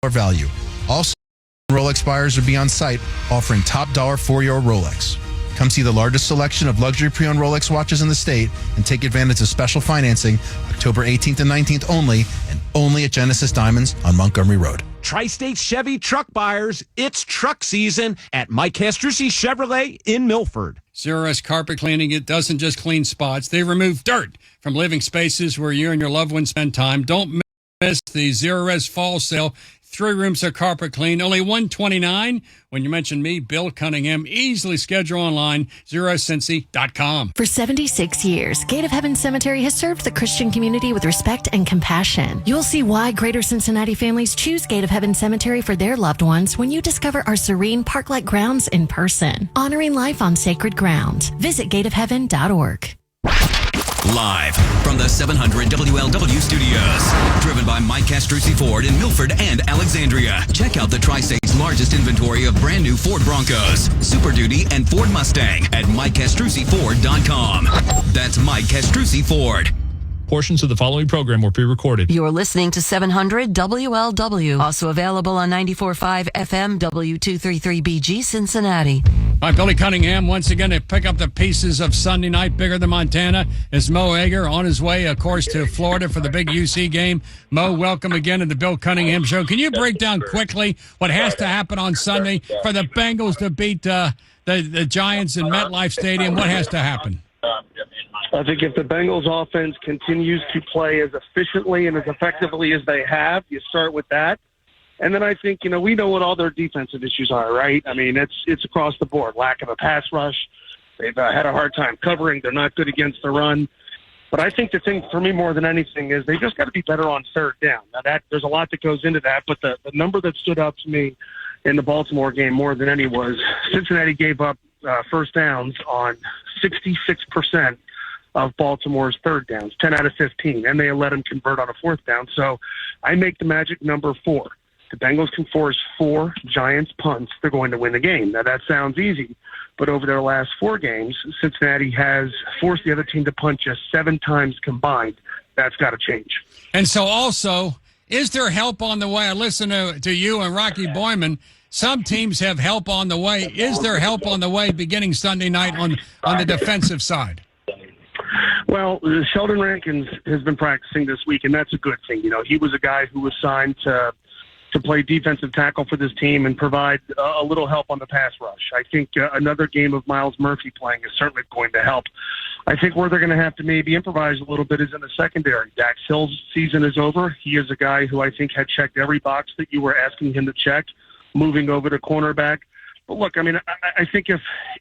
value. Also, Rolex buyers will be on site offering top dollar for your Rolex. Come see the largest selection of luxury pre-owned Rolex watches in the state and take advantage of special financing October 18th and 19th only, and only at Genesis Diamonds on Montgomery Road. Tri-State Chevy truck buyers, it's truck season at Mike Castrucci Chevrolet in Milford. Zerorez Carpet Cleaning, it doesn't just clean spots. They remove dirt from living spaces where you and your loved ones spend time. Don't miss the Zerorez Fall Sale. 3 rooms of carpet clean, only $129. When you mention me, Bill Cunningham, easily schedule online, ZerorezCincy.com. For 76 years, Gate of Heaven Cemetery has served the Christian community with respect and compassion. You'll see why Greater Cincinnati families choose Gate of Heaven Cemetery for their loved ones when you discover our serene park-like grounds in person. Honoring life on sacred ground. Visit gateofheaven.org. Live from the 700 WLW studios. Driven by Mike Castrucci Ford in Milford and Alexandria. Check out the Tri-State's largest inventory of brand new Ford Broncos, Super Duty, and Ford Mustang at MikeCastrucciFord.com. That's Mike Castrucci Ford. Portions of the following program were pre-recorded. You're listening to 700 WLW. Also available on 94.5 FM W233BG Cincinnati. All right, Billy Cunningham once again to pick up the pieces of Sunday night, bigger than Montana. Is Mo Egger on his way, of course, to Florida for the big UC game. Mo, welcome again to the Bill Cunningham Show. Can you break down quickly what has to happen on Sunday for the Bengals to beat the Giants in MetLife Stadium? What has to happen? I think if the Bengals offense continues to play as efficiently and as effectively as they have, you start with that. And then I think, we know what all their defensive issues are, right? I mean, it's across the board. Lack of a pass rush. They've had a hard time covering. They're not good against the run. But I think the thing for me more than anything is they just got to be better on third down. Now, there's a lot that goes into that, but the number that stood out to me in the Baltimore game more than any was Cincinnati gave up first downs on 66% of Baltimore's third downs, 10 out of 15, and they let them convert on a fourth down. So I make the magic number 4. The Bengals can force 4 Giants punts. They're going to win the game. Now, that sounds easy, but over their last 4 games, Cincinnati has forced the other team to punt just 7 times combined. That's got to change. And so also, is there help on the way? I listen to you and Rocky Boyman. Some teams have help on the way. Is there help on the way beginning Sunday night on the defensive side? Well, Sheldon Rankins has been practicing this week, and that's a good thing. He was a guy who was signed to play defensive tackle for this team and provide a little help on the pass rush. I think another game of Miles Murphy playing is certainly going to help. I think where they're going to have to maybe improvise a little bit is in the secondary. Dax Hill's season is over. He is a guy who I think had checked every box that you were asking him to check, moving over to cornerback. But look, I mean, I think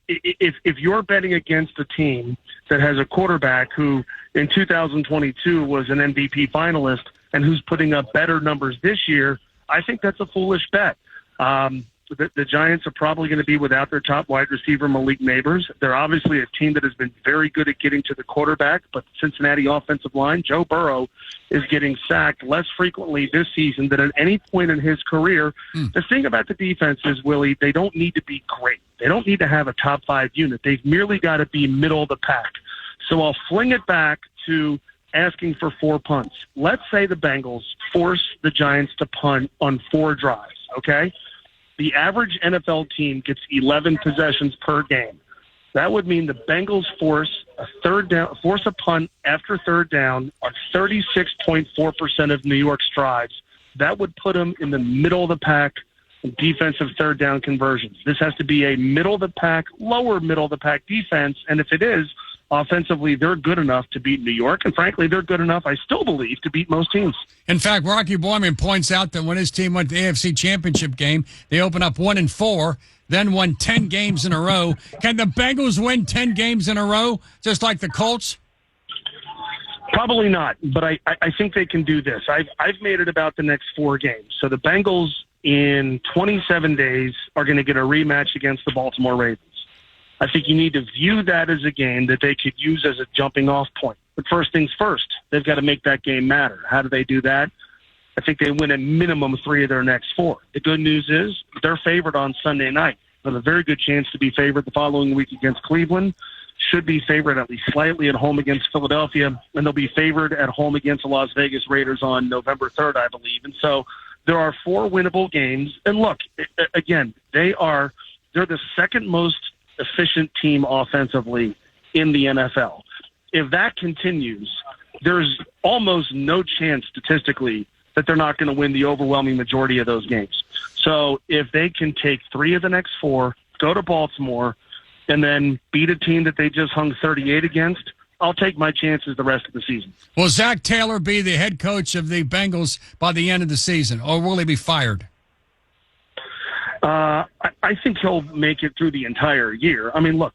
if you're betting against a team that has a quarterback who in 2022 was an MVP finalist and who's putting up better numbers this year, I think that's a foolish bet. The Giants are probably going to be without their top wide receiver, Malik Neighbors. They're obviously a team that has been very good at getting to the quarterback, but the Cincinnati offensive line, Joe Burrow, is getting sacked less frequently this season than at any point in his career. The thing about the defense is, Willie, they don't need to be great. They don't need to have a top 5 unit. They've merely got to be middle of the pack. So I'll fling it back to asking for 4 punts. Let's say the Bengals force the Giants to punt on 4 drives, okay? The average NFL team gets 11 possessions per game. That would mean the Bengals force a punt after third down on 36.4% of New York's drives. That would put them in the middle of the pack in defensive third down conversions. This has to be a middle of the pack, lower middle of the pack defense, and if it is, offensively, they're good enough to beat New York, and frankly, they're good enough, I still believe, to beat most teams. In fact, Rocky Boyman points out that when his team went to the AFC Championship game, they opened up 1-4, then won 10 games in a row. Can the Bengals win 10 games in a row, just like the Colts? Probably not, but I think they can do this. I've made it about the next 4 games. So the Bengals in 27 days are going to get a rematch against the Baltimore Ravens. I think you need to view that as a game that they could use as a jumping-off point. But first things first, they've got to make that game matter. How do they do that? I think they win a minimum 3 of their next 4. The good news is they're favored on Sunday night. They have a very good chance to be favored the following week against Cleveland, should be favored at least slightly at home against Philadelphia, and they'll be favored at home against the Las Vegas Raiders on November 3rd, I believe. And so There are 4 winnable games. And look, again, they're the second most efficient team offensively in the NFL. If that continues, there's almost no chance statistically that they're not going to win the overwhelming majority of those games. So if they can take 3 of the next 4, go to Baltimore, and then beat a team that they just hung 38 against, I'll take my chances the rest of the season. Will Zach Taylor be the head coach of the Bengals by the end of the season, or will he be fired? I think he'll make it through the entire year. I mean, look,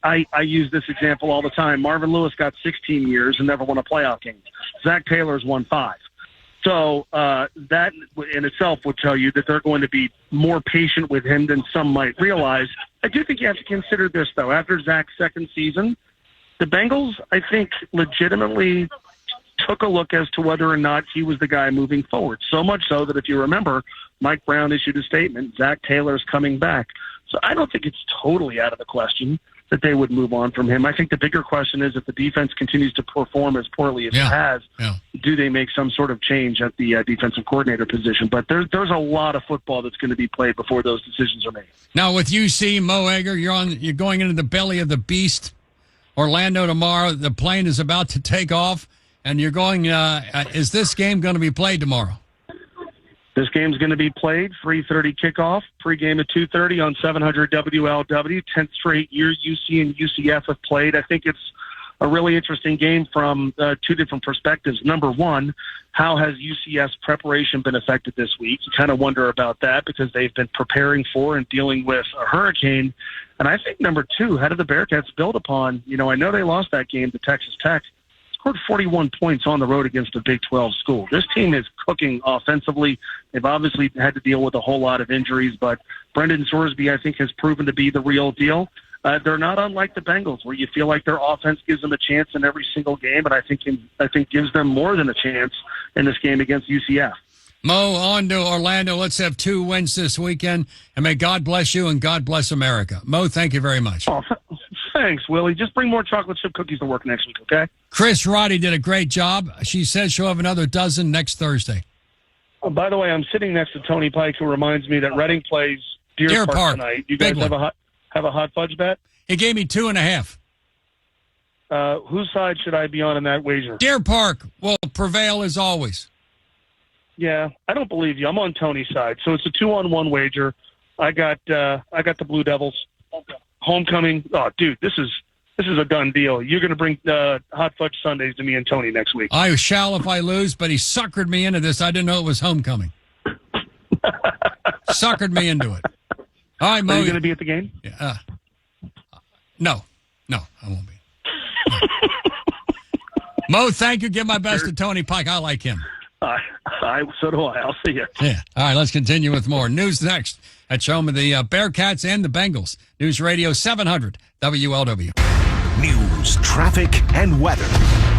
I use this example all the time. Marvin Lewis got 16 years and never won a playoff game. Zach Taylor's won 5. So that in itself would tell you that they're going to be more patient with him than some might realize. I do think you have to consider this, though. After Zach's second season, the Bengals, I think, legitimately took a look as to whether or not he was the guy moving forward. So much so that if you remember, Mike Brown issued a statement, Zach Taylor's coming back. So I don't think it's totally out of the question that they would move on from him. I think the bigger question is if the defense continues to perform as poorly as it has, do they make some sort of change at the defensive coordinator position? But there's a lot of football that's going to be played before those decisions are made. Now with UC, Mo Egger, you're going into the belly of the beast. Orlando tomorrow. The plane is about to take off, and you're going. Is this game going to be played tomorrow? This game's going to be played, 3:30 kickoff, pregame at 2:30 on 700 WLW. 10th straight year UC and UCF have played. I think it's a really interesting game from 2 different perspectives. Number one, how has UCF's preparation been affected this week? You kind of wonder about that because they've been preparing for and dealing with a hurricane. And I think number 2, how do the Bearcats build upon? You know, I know they lost that game to Texas Tech. Scored 41 points on the road against a Big 12 school. This team is cooking offensively. They've obviously had to deal with a whole lot of injuries, but Brendan Sorsby, I think, has proven to be the real deal. They're not unlike the Bengals, where you feel like their offense gives them a chance in every single game, and I think gives them more than a chance in this game against UCF. Mo, on to Orlando. Let's have 2 wins this weekend, and may God bless you and God bless America. Mo, thank you very much. Oh, thanks, Willie. Just bring more chocolate chip cookies to work next week, okay? Chris Roddy did a great job. She says she'll have another dozen next Thursday. Oh, by the way, I'm sitting next to Tony Pike, who reminds me that Reading plays Deer Park tonight. You guys have a hot fudge bet? He gave me 2.5. Whose side should I be on in that wager? Deer Park will prevail as always. Yeah, I don't believe you. I'm on Tony's side, so it's a 2-on-1 wager. I got the Blue Devils. Homecoming. Oh, dude, this is a done deal. You're going to bring hot fudge sundaes to me and Tony next week. I shall if I lose, but he suckered me into this. I didn't know it was homecoming. Suckered me into it. All right, Mo. Are you going to be at the game? Yeah. No, I won't be. No. Mo, thank you. Give my best to Tony Pike. I like him. So do I. I'll see you. Yeah. All right, let's continue with more. News next at home of the Bearcats and the Bengals. News Radio 700 WLW. News, traffic, and weather.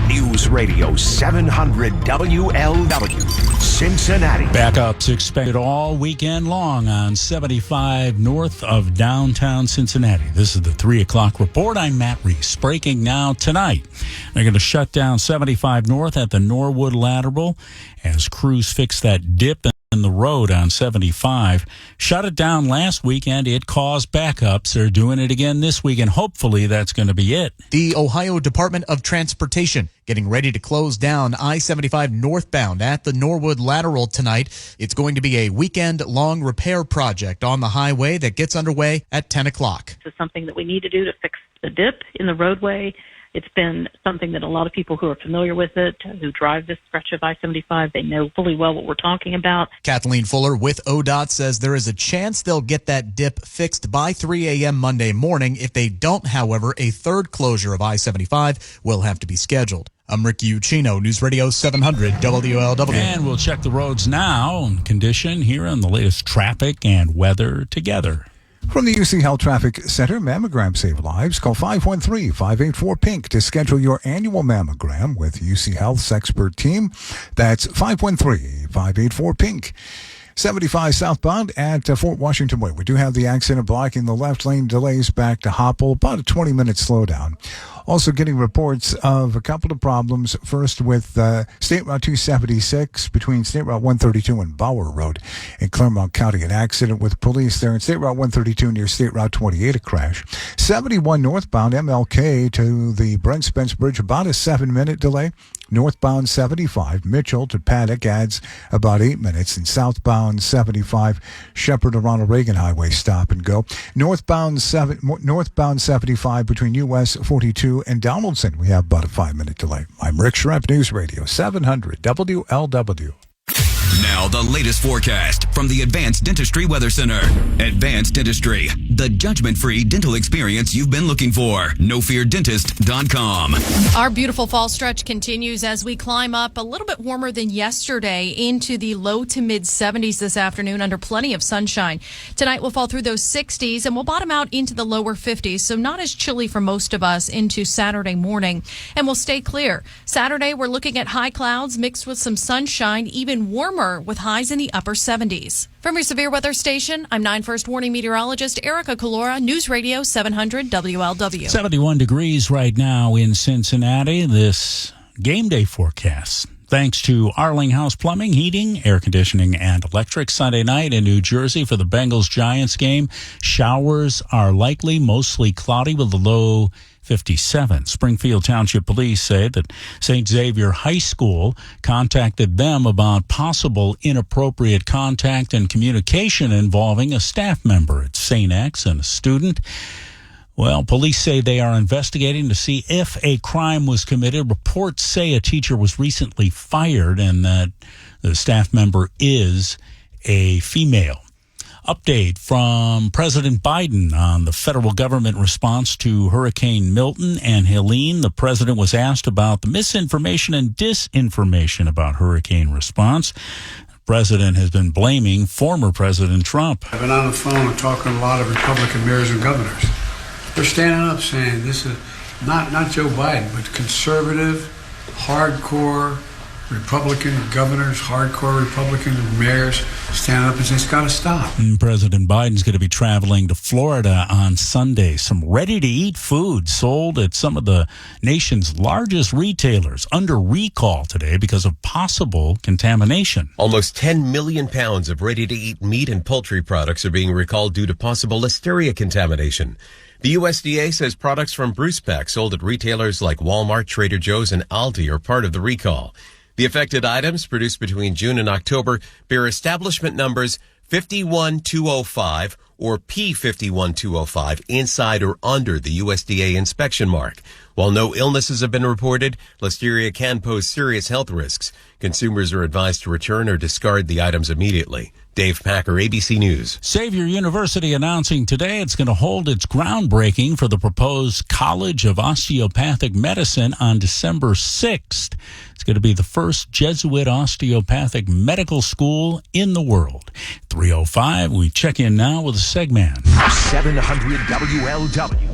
News Radio 700 WLW, Cincinnati. Backups expected all weekend long on 75 north of downtown Cincinnati. This is the 3 o'clock report. I'm Matt Reese. Breaking now tonight. They're going to shut down 75 north at the Norwood Lateral as crews fix that dip in the road on 75. Shut it down last weekend. It caused backups. They're doing it again this week, and hopefully that's going to be it. The Ohio Department of Transportation getting ready to close down I-75 northbound at the Norwood Lateral tonight. It's going to be a weekend-long repair project on the highway that gets underway at 10 o'clock. This is something that we need to do to fix the dip in the roadway. It's been something that a lot of people who are familiar with it, who drive this stretch of I-75, they know fully well what we're talking about. Kathleen Fuller with ODOT says there is a chance they'll get that dip fixed by 3 a.m. Monday morning. If they don't, however, a third closure of I-75 will have to be scheduled. I'm Rick Uccino, News Radio 700 WLW. And we'll check the roads now and condition here on the latest traffic and weather together. From the UC Health Traffic Center, mammograms save lives. Call 513-584-PINK to schedule your annual mammogram with UC Health's expert team. That's 513-584-PINK. 75 southbound at Fort Washington Way. We do have the accident blocking the left lane, delays back to Hopple, about a 20-minute slowdown. Also getting reports of a couple of problems. First with State Route 276 between State Route 132 and Bauer Road in Clermont County. An accident with police there in State Route 132 near State Route 28, a crash. 71 northbound MLK to the Brent Spence Bridge, about a 7-minute delay. Northbound 75 Mitchell to Paddock adds about 8 minutes. And southbound 75 Shepherd to Ronald Reagan Highway stop and go. Northbound 75 between US 42 and Donaldson, we have about a 5-minute delay. I'm Rick Schrepp, News Radio 700 WLW. Now the latest forecast from the Advanced Dentistry Weather Center. Advanced Dentistry, the judgment-free dental experience you've been looking for. NoFearDentist.com. Our beautiful fall stretch continues as we climb up a little bit warmer than yesterday into the low to mid 70s this afternoon under plenty of sunshine. Tonight we'll fall through those 60s and we'll bottom out into the lower 50s, so not as chilly for most of us into Saturday morning. And we'll stay clear. Saturday we're looking at high clouds mixed with some sunshine, even warmer with highs in the upper 70s. From your severe weather station, I'm 9 First Warning meteorologist Erica Calora, News Radio 700 WLW. 71 degrees right now in Cincinnati. This game day forecast. Thanks to Arlinghouse Plumbing, Heating, Air Conditioning, and Electric. Sunday night in New Jersey for the Bengals-Giants game. Showers are likely, mostly cloudy with a low 57. Springfield Township Police say that St. Xavier High School contacted them about possible inappropriate contact and communication involving a staff member at St. X and a student. Well, police say they are investigating to see if a crime was committed. Reports say a teacher was recently fired and that the staff member is a female. Update from President Biden on the federal government response to Hurricane Milton and Helene. The president was asked about the misinformation and disinformation about hurricane response. The president has been blaming former President Trump. I've been on the phone and talking to a lot of Republican mayors and governors. They're standing up saying this is not Joe Biden, but conservative, hardcore Republican governors, hardcore Republican mayors stand up and say it's got to stop. And President Biden's going to be traveling to Florida on Sunday. Some ready-to-eat food sold at some of the nation's largest retailers under recall today because of possible contamination. Almost 10 million pounds of ready-to-eat meat and poultry products are being recalled due to possible listeria contamination. The USDA says products from Bruce Pack sold at retailers like Walmart, Trader Joe's, and Aldi are part of the recall. The affected items produced between June and October bear establishment numbers 51205 or P51205 inside or under the USDA inspection mark. While no illnesses have been reported, listeria can pose serious health risks. Consumers are advised to return or discard the items immediately. Dave Packer, ABC News. Xavier University announcing today it's going to hold its groundbreaking for the proposed College of Osteopathic Medicine on December 6th. It's going to be the first Jesuit osteopathic medical school in the world. 3:05, we check in now with a segment. 700 WLW.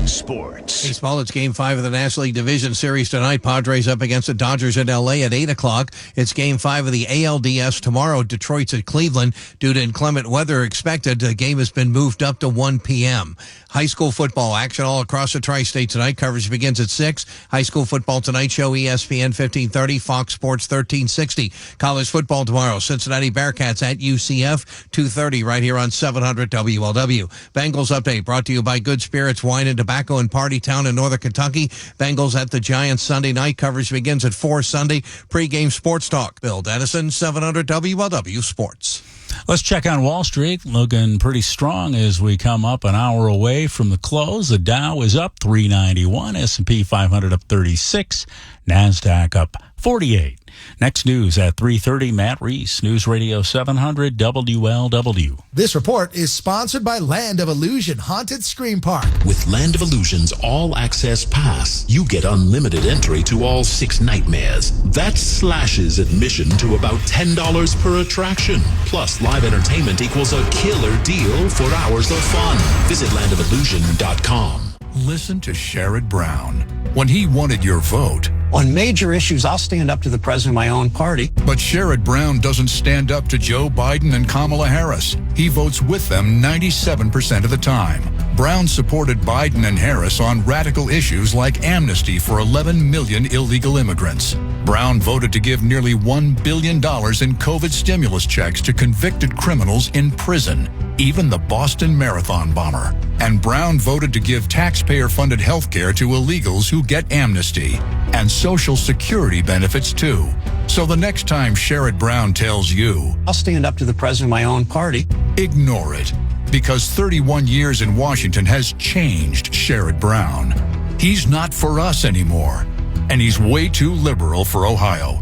Sports. Baseball, it's Game 5 of the National League Division Series tonight. Padres up against the Dodgers in L.A. at 8 o'clock. It's Game 5 of the ALDS tomorrow. Detroit's at Cleveland. Due to inclement weather expected, the game has been moved up to 1 p.m. High school football action all across the tri-state tonight. Coverage begins at 6. High school football tonight show ESPN 1530, Fox Sports 1360. College football tomorrow. Cincinnati Bearcats at UCF 2:30 right here on 700 WLW. Bengals update brought to you by Good Spirits Wine and Tobacco in Party Town in Northern Kentucky. Bengals at the Giants Sunday night. Coverage begins at 4 Sunday. Pre-game sports talk. Bill Dennison, 700 WLW Sports. Let's check on Wall Street. Looking pretty strong as we come up an hour away from the close. The Dow is up 391, S&P 500 up 36, NASDAQ up 48. Next news at 3:30, Matt Reese, News Radio 700 WLW. This report is sponsored by Land of Illusion Haunted Scream Park. With Land of Illusion's all-access pass, you get unlimited entry to all 6 nightmares. That slashes admission to about $10 per attraction. Plus, live entertainment equals a killer deal for hours of fun. Visit landofillusion.com. Listen to Sherrod Brown. When he wanted your vote, On major issues, I'll stand up to the president of my own party. But Sherrod Brown doesn't stand up to Joe Biden and Kamala Harris. He votes with them 97% of the time. Brown supported Biden and Harris on radical issues like amnesty for 11 million illegal immigrants. Brown voted to give nearly $1 billion in COVID stimulus checks to convicted criminals in prison, even the Boston Marathon bomber. And Brown voted to give taxpayer-funded health care to illegals who get amnesty, and Social Security benefits too. So the next time Sherrod Brown tells you, I'll stand up to the president of my own party. Ignore it, because 31 years in Washington has changed Sherrod Brown. He's not for us anymore, and he's way too liberal for Ohio.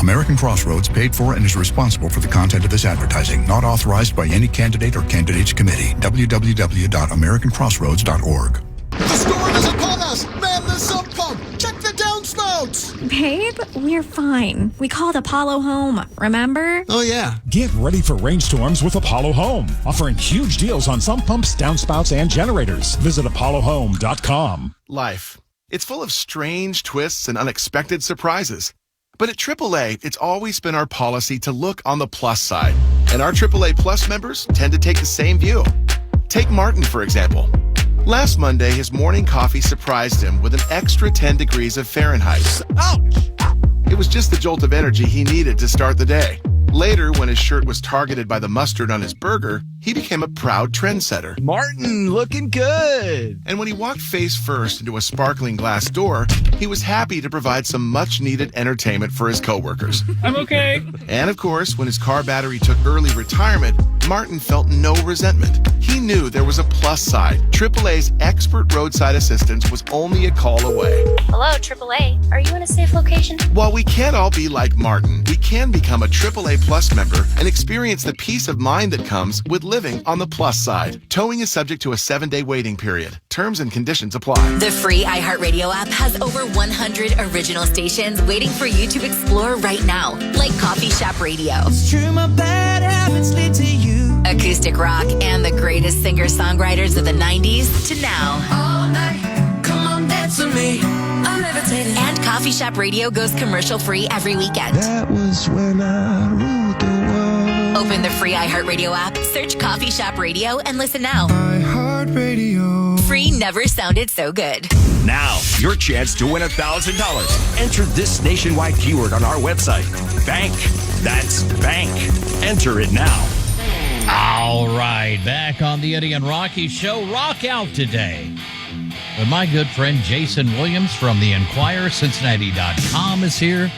American Crossroads paid for and is responsible for the content of this advertising, not authorized by any candidate or candidates committee. www.americancrossroads.org. The storm is upon us! Man the sump pump! Check the downspouts! Babe, we're fine. We called Apollo Home, remember? Oh, yeah. Get ready for rainstorms with Apollo Home, offering huge deals on sump pumps, downspouts, and generators. Visit ApolloHome.com. Life. It's full of strange twists and unexpected surprises. But at AAA, it's always been our policy to look on the plus side. And our AAA Plus members tend to take the same view. Take Martin, for example. Last Monday, his morning coffee surprised him with an extra 10 degrees of Fahrenheit. Ouch! It was just the jolt of energy he needed to start the day. Later, when his shirt was targeted by the mustard on his burger, he became a proud trendsetter. Martin, looking good. And when he walked face first into a sparkling glass door, he was happy to provide some much-needed entertainment for his coworkers. I'm okay. And of course, when his car battery took early retirement, Martin felt no resentment. He knew there was a plus side. AAA's expert roadside assistance was only a call away. Hello, AAA. Are you in a safe location? While we can't all be like Martin, we can become a AAA Plus member and experience the peace of mind that comes with living on the plus side. Towing is subject to a 7-day waiting period. Terms and conditions apply. The free iHeartRadio app has over 100 original stations waiting for you to explore right now, like Coffee Shop Radio. It's true, my bad habits lead to you. Acoustic rock and the greatest singer-songwriters of the 90s to now. All night, come on, dance with me. I'm levitating. And Coffee Shop Radio goes commercial-free every weekend. That was when I ruled the world. Open the free iHeartRadio app, search Coffee Shop Radio, and listen now. iHeartRadio. Free never sounded so good. Now, your chance to win $1,000. Enter this nationwide keyword on our website. Bank. That's bank. Enter it now. All right, back on the Eddie and Rocky Show. Rock out today. But my good friend Jason Williams from the Enquirer, Cincinnati.com is here.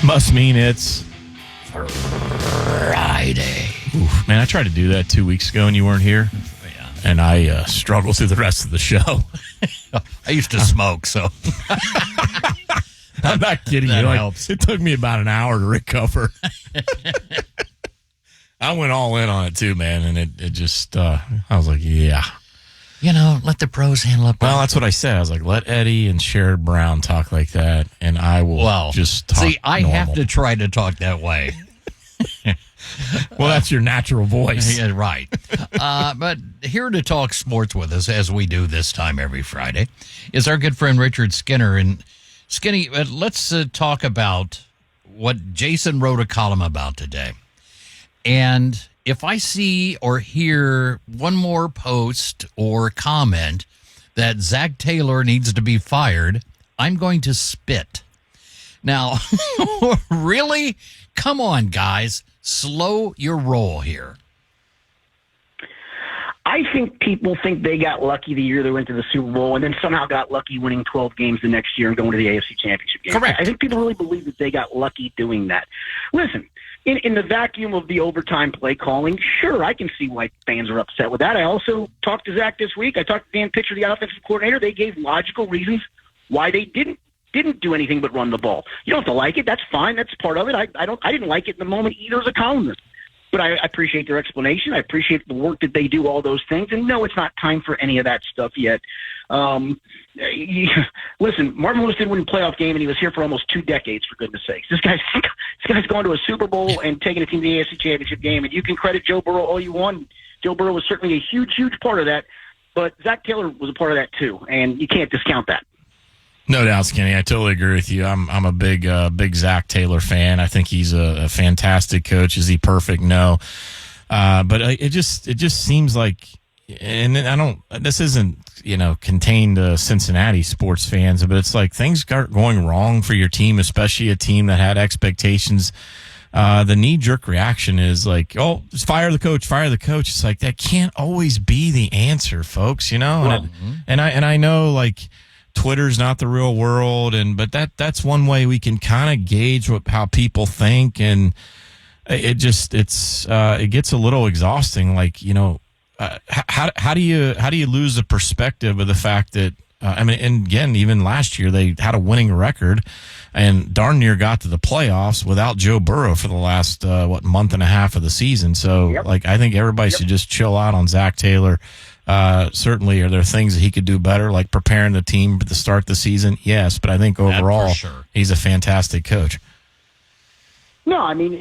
Must mean it's Friday. Oof, man, I tried to do that 2 weeks ago and you weren't here. Yeah. And I struggled through the rest of the show. I used to smoke, so. I'm not kidding you. That Like, helps. it took me about an hour to recover. I went all in on it too, man. And it just, I was like, yeah. You know, let the pros handle it. Well, that's what I said. I was like, let Eddie and Sherrod Brown talk like that, and I will just talk see, I normal. have to try to talk that way. Well, that's your natural voice. Yeah, right. But here to talk sports with us, as we do this time every Friday, is our good friend Richard Skinner. And Skinny, let's talk about what Jason wrote a column about today. And if I see or hear one more post or comment that Zach Taylor needs to be fired, I'm going to spit. Now, really? Come on, guys. Slow your roll here. I think people think they got lucky the year they went to the Super Bowl and then somehow got lucky winning 12 games the next year and going to the AFC Championship game. Correct. I think people really believe that they got lucky doing that. Listen, in the vacuum of the overtime play calling, sure, I can see why fans are upset with that. I also talked to Zach this week. I talked to Dan Pitcher, the offensive coordinator. They gave logical reasons why they didn't do anything but run the ball. You don't have to like it. That's fine. That's part of it. I didn't like it in the moment either as a columnist. But I appreciate their explanation. I appreciate the work that they do, all those things. And no, it's not time for any of that stuff yet. Listen, Marvin Lewis didn't win a playoff game, and he was here for almost 2 decades, for goodness sakes. This guy's gone to a Super Bowl and taken a team to the AFC Championship game, and you can credit Joe Burrow all you want. Joe Burrow was certainly a huge, huge part of that. But Zach Taylor was a part of that, too, and you can't discount that. No doubt, Skinny. I totally agree with you. I'm a big Zach Taylor fan. I think he's a fantastic coach. Is he perfect? No. But it just seems like, and I don't. This isn't contained to Cincinnati sports fans, but it's like things start going wrong for your team, especially a team that had expectations. The knee-jerk reaction is like, oh, just fire the coach. It's like that can't always be the answer, folks. And I know like Twitter's not the real world, but that's one way we can kind of gauge how people think, and it gets a little exhausting. Like how do you lose the perspective of the fact that and again, even last year they had a winning record and darn near got to the playoffs without Joe Burrow for the last month and a half of the season. So I think everybody should just chill out on Zach Taylor. Certainly, are there things that he could do better, like preparing the team to start the season? Yes, but I think overall he's a fantastic coach. No, I mean,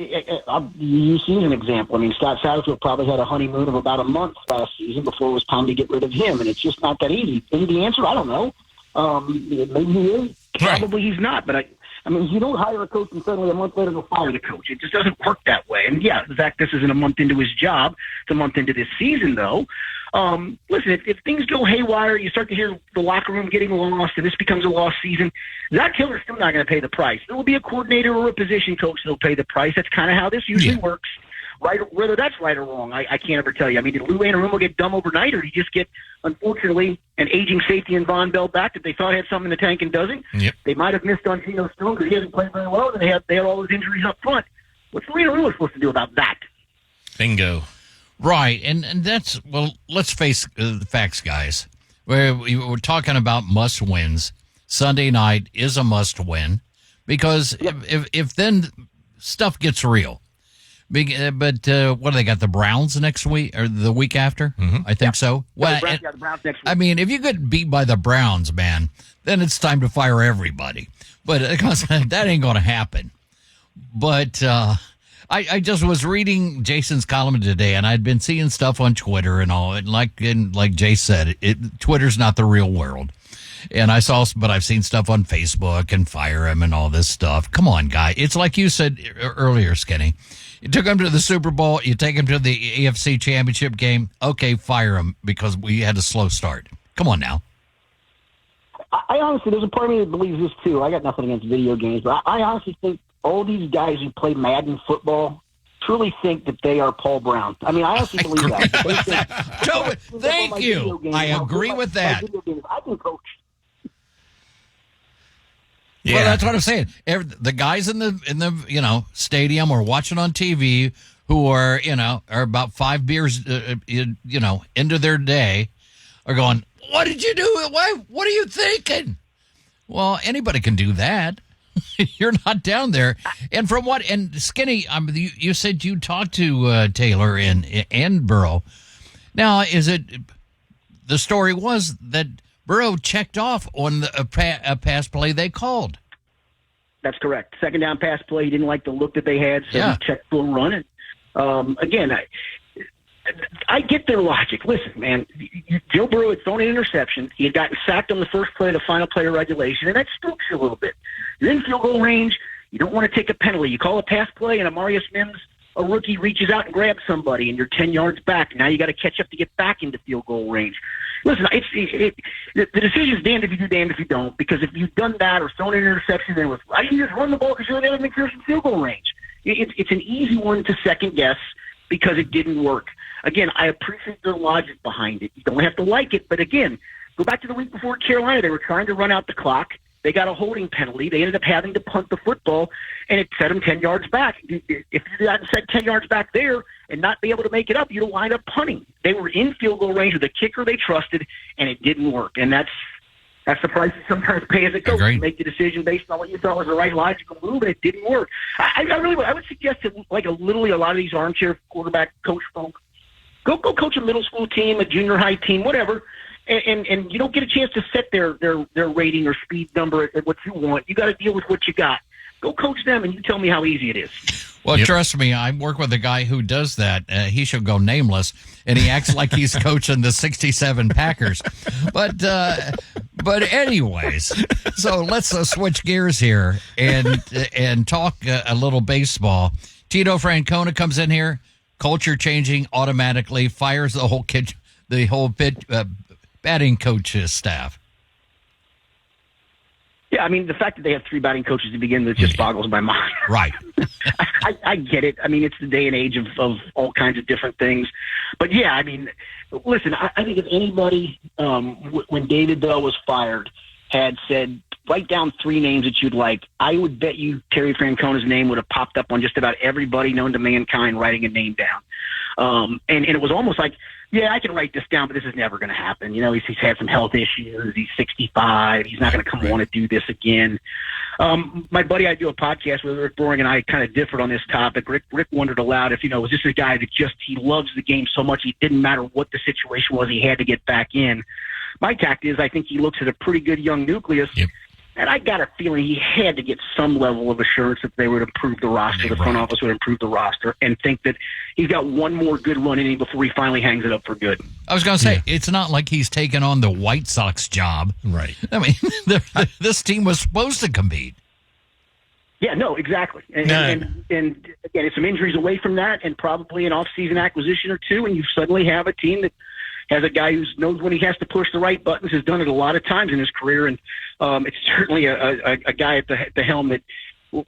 you see an example. I mean, Scott Satterfield probably had a honeymoon of about a month last season before it was time to get rid of him, and it's just not that easy. And the answer, I don't know. Maybe he is. Probably he's not. But I mean, you don't hire a coach and suddenly a month later go fire the coach. It just doesn't work that way. And yeah, Zach, this isn't a month into his job. It's a month into this season, though. Listen, if things go haywire, you start to hear the locker room getting lost, and this becomes a lost season, Zach Taylor's still not going to pay the price. There will be a coordinator or a position coach that'll pay the price. That's kind of how this usually works. Right, whether that's right or wrong, I can't ever tell you. I mean, did Lou Anarumo get dumb overnight, or did he just get, unfortunately, an aging safety in Von Bell back that they thought had something in the tank and doesn't? Yep. They might have missed on Geno Stone because he hasn't played very well, and they had all those injuries up front. What's Lou Anarumo supposed to do about that? Bingo. Right, and that's, well, let's face the facts, guys. We're talking about must-wins. Sunday night is a must-win because if then stuff gets real. But what do they got, the Browns next week or the week after? Mm-hmm. I think so. Well, the Browns next week. I mean, if you get beat by the Browns, man, then it's time to fire everybody. But that ain't going to happen. But I just was reading Jason's column today, and I'd been seeing stuff on Twitter and all. And like Jay said, Twitter's not the real world. And but I've seen stuff on Facebook and fire him and all this stuff. Come on, guy. It's like you said earlier, Skinny. You took him to the Super Bowl. You take him to the AFC Championship game. Okay, fire him because we had a slow start. Come on now. I honestly, there's a part of me that believes this too. I got nothing against video games, but I honestly think all these guys who play Madden football truly think that they are Paul Brown. I mean, I honestly believe that. Joe, thank you. I agree with that. I can coach. Yeah. Well, that's what I'm saying. The guys in the stadium or watching on TV who are about 5 beers into their day are going, "What did you do? What are you thinking?" Well, anybody can do that. You're not down there. And from what and Skinny, you said you talked to Taylor and Burrow. Now, is it the story was that Burrow checked off on a pass play they called. That's correct. Second down pass play. He didn't like the look that they had, so he checked full run. And again, I get their logic. Listen, man, Joe Burrow had thrown an interception. He had gotten sacked on the first play of the final play of regulation, and that spooks you a little bit. You're in field goal range. You don't want to take a penalty. You call a pass play, and Amarius Mims, a rookie, reaches out and grabs somebody, and you're 10 yards back. Now you got to catch up to get back into field goal range. Listen, the decision's damned if you do, damned if you don't, because if you've done that or thrown an interception, then why didn't you just run the ball because you're there to make McPherson field goal range? It's an easy one to second guess because it didn't work. Again, I appreciate their logic behind it. You don't have to like it, but again, go back to the week before Carolina. They were trying to run out the clock. They got a holding penalty. They ended up having to punt the football, and it set them 10 yards back. If you hadn't set 10 yards back there and not be able to make it up, you'd wind up punting. They were in field goal range with a kicker they trusted, and it didn't work. And that's the price you sometimes pay as a coach. You make the decision based on what you thought was the right logical move, and it didn't work. I would suggest that, like literally a lot of these armchair quarterback coach folk, go coach a middle school team, a junior high team, whatever. And you don't get a chance to set their rating or speed number at what you want. You got to deal with what you got. Go coach them, and you tell me how easy it is. Well, trust me, I work with a guy who does that. He should go nameless, and he acts like he's coaching the '67 Packers. But But anyways, so let's switch gears here and talk a little baseball. Tito Francona comes in here, culture changing automatically, fires the whole batting coach staff. Yeah, I mean, the fact that they have 3 batting coaches to begin with just boggles my mind. Right. I get it. I mean, it's the day and age of all kinds of different things. But, yeah, I mean, listen, I think if anybody, when David Bell was fired, had said, write down 3 names that you'd like, I would bet you Terry Francona's name would have popped up on just about everybody known to mankind writing a name down. And it was almost like, yeah, I can write this down, but this is never going to happen. You know, he's had some health issues. He's 65. He's not going to come on and do this again. My buddy, I do a podcast with Rick Boring, and I kind of differed on this topic. Rick wondered aloud if, was this a guy that he loves the game so much, it didn't matter what the situation was, he had to get back in. My tact is I think he looks at a pretty good young nucleus. Yep. And I got a feeling he had to get some level of assurance that they would improve the roster, the front office would improve the roster, and think that he's got one more good run in him before he finally hangs it up for good. I was going to say, It's not like he's taken on the White Sox job. Right. I mean, this team was supposed to compete. Yeah, no, exactly. And again, it's some injuries away from that and probably an off-season acquisition or two, and you suddenly have a team that has a guy who knows when he has to push the right buttons, has done it a lot of times in his career, and it's certainly a guy at the helm that,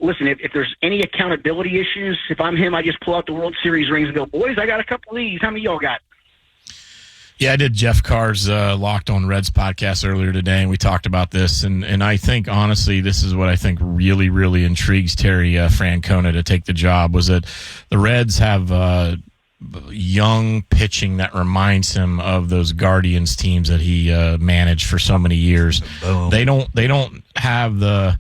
listen, if there's any accountability issues, if I'm him, I just pull out the World Series rings and go, boys, I got a couple of these. How many y'all got? Yeah, I did Jeff Carr's Locked on Reds podcast earlier today, and we talked about this. And I think, honestly, this is what I think really, really intrigues Terry Francona to take the job, was that the Reds have young pitching that reminds him of those Guardians teams that he managed for so many years. Boom. They don't have the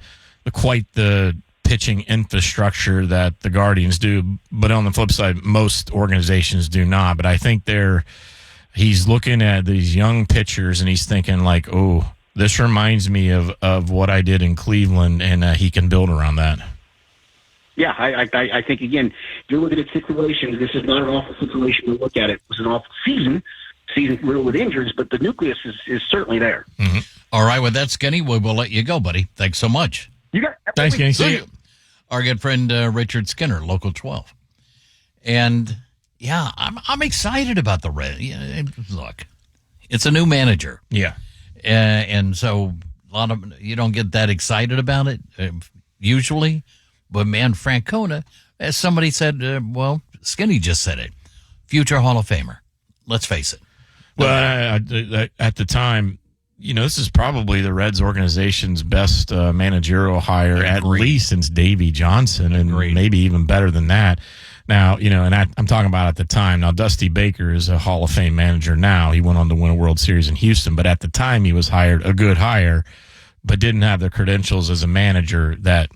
quite the pitching infrastructure that the Guardians do, but on the flip side, most organizations do not. But I think he's looking at these young pitchers and he's thinking like, oh, this reminds me of what I did in Cleveland, and he can build around that. Yeah, I think, again, if you're looking at situations, this is not an awful situation to look at. It was an awful season riddled with injuries, but the nucleus is certainly there. Mm-hmm. All right, with that, Skinny, we will let you go, buddy. Thanks so much. You got it. Thanks, Skinny. See you. Our good friend Richard Skinner, Local 12. And, yeah, I'm excited about the Reds. Look, it's a new manager. Yeah. And so you don't get that excited about it usually. But, man, Francona, as somebody said, Skinny just said it, future Hall of Famer. Let's face it. Well, at the time, this is probably the Reds organization's best managerial hire, at least since Davey Johnson, and maybe even better than that. Now, and I'm talking about at the time. Now, Dusty Baker is a Hall of Fame manager now. He went on to win a World Series in Houston, but at the time he was hired, a good hire, but didn't have the credentials as a manager that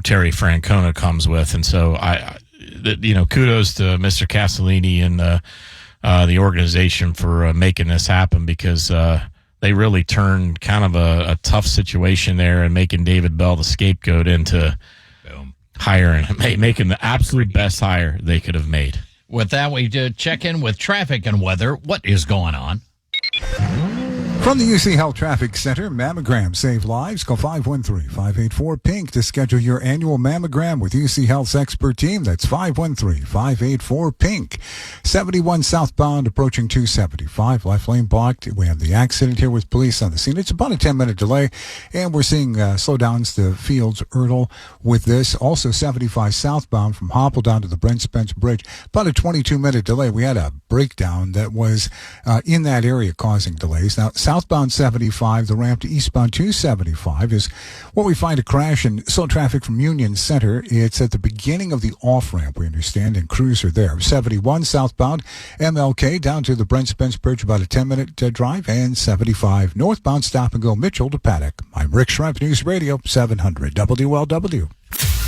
Terry Francona comes with. And so kudos to Mr. Castellini and the organization for making this happen, because they really turned kind of a tough situation there and making David Bell the scapegoat into hiring, making the absolute best hire they could have made. With that, we check in with traffic and weather. What is going on? From the UC Health Traffic Center, mammograms save lives. Call 513-584-PINK to schedule your annual mammogram with UC Health's expert team. That's 513-584-PINK. 71 southbound approaching 275. Left lane blocked. We have the accident here with police on the scene. It's about a 10-minute delay, and we're seeing slowdowns to Fields Erdel with this. Also 75 southbound from Hopple down to the Brent Spence Bridge. About a 22-minute delay. We had a breakdown that was in that area causing delays. Now, southbound 75, the ramp to eastbound 275 is where we find a crash and slow traffic from Union Center. It's at the beginning of the off-ramp, we understand, and crews are there. 71 southbound MLK down to the Brent Spence Bridge, about a 10-minute drive, and 75 northbound stop and go Mitchell to Paddock. I'm Rick Schrepp, News Radio 700 WLW.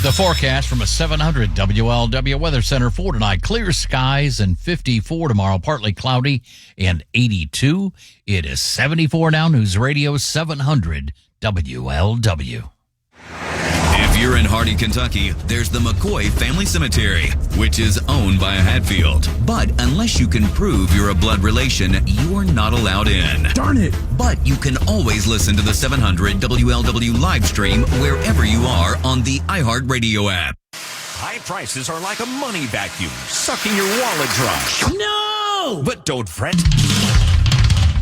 The forecast from a 700 WLW Weather Center for tonight. Clear skies and 54 tomorrow, partly cloudy and 82. It is 74 now. News Radio 700 WLW. If you're in Hardy, Kentucky, there's the McCoy Family Cemetery, which is owned by a Hatfield. But unless you can prove you're a blood relation, you're not allowed in. Darn it! But you can always listen to the 700 WLW live stream wherever you are on the iHeartRadio app. High prices are like a money vacuum, sucking your wallet dry. No! But don't fret.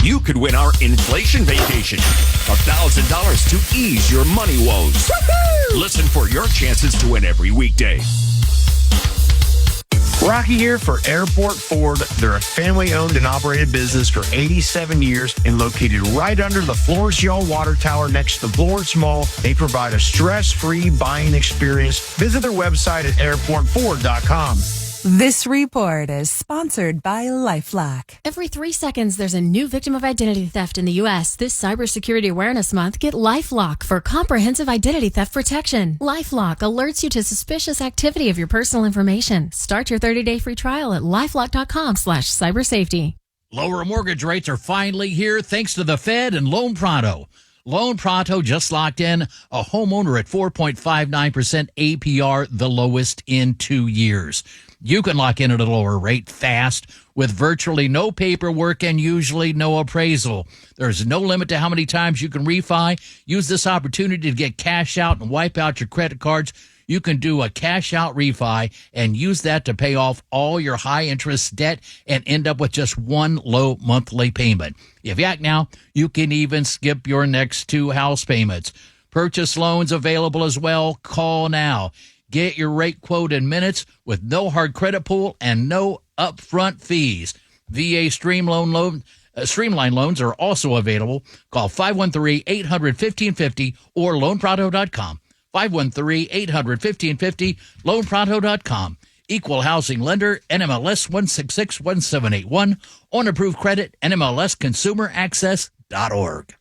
You could win our inflation vacation. $1,000 to ease your money woes. Woo-hoo! Listen for your chances to win every weekday. Rocky here for Airport Ford. They're a family-owned and operated business for 87 years and located right under the Florence Y'all Water Tower next to the Florence Mall. They provide a stress-free buying experience. Visit their website at airportford.com. This report is sponsored by LifeLock. Every 3 seconds, there's a new victim of identity theft in the U.S. This Cybersecurity Awareness Month, get LifeLock for comprehensive identity theft protection. LifeLock alerts you to suspicious activity of your personal information. Start your 30-day free trial at LifeLock.com/cybersafety. Lower mortgage rates are finally here thanks to the Fed and Loan Pronto. Loan Pronto just locked in a homeowner at 4.59% APR, the lowest in 2 years. You can lock in at a lower rate fast with virtually no paperwork and usually no appraisal. There's no limit to how many times you can refi. Use this opportunity to get cash out and wipe out your credit cards. You can do a cash out refi and use that to pay off all your high interest debt and end up with just one low monthly payment. If you act now, you can even skip your next 2 house payments. Purchase loans available as well. Call now. Get your rate quote in minutes with no hard credit pull and no upfront fees. VA Streamline loans are also available. Call 513-800-1550 or loanpronto.com. 513-800-1550, loanpronto.com. Equal housing lender, NMLS 1661781. On approved credit, NMLSconsumeraccess.org.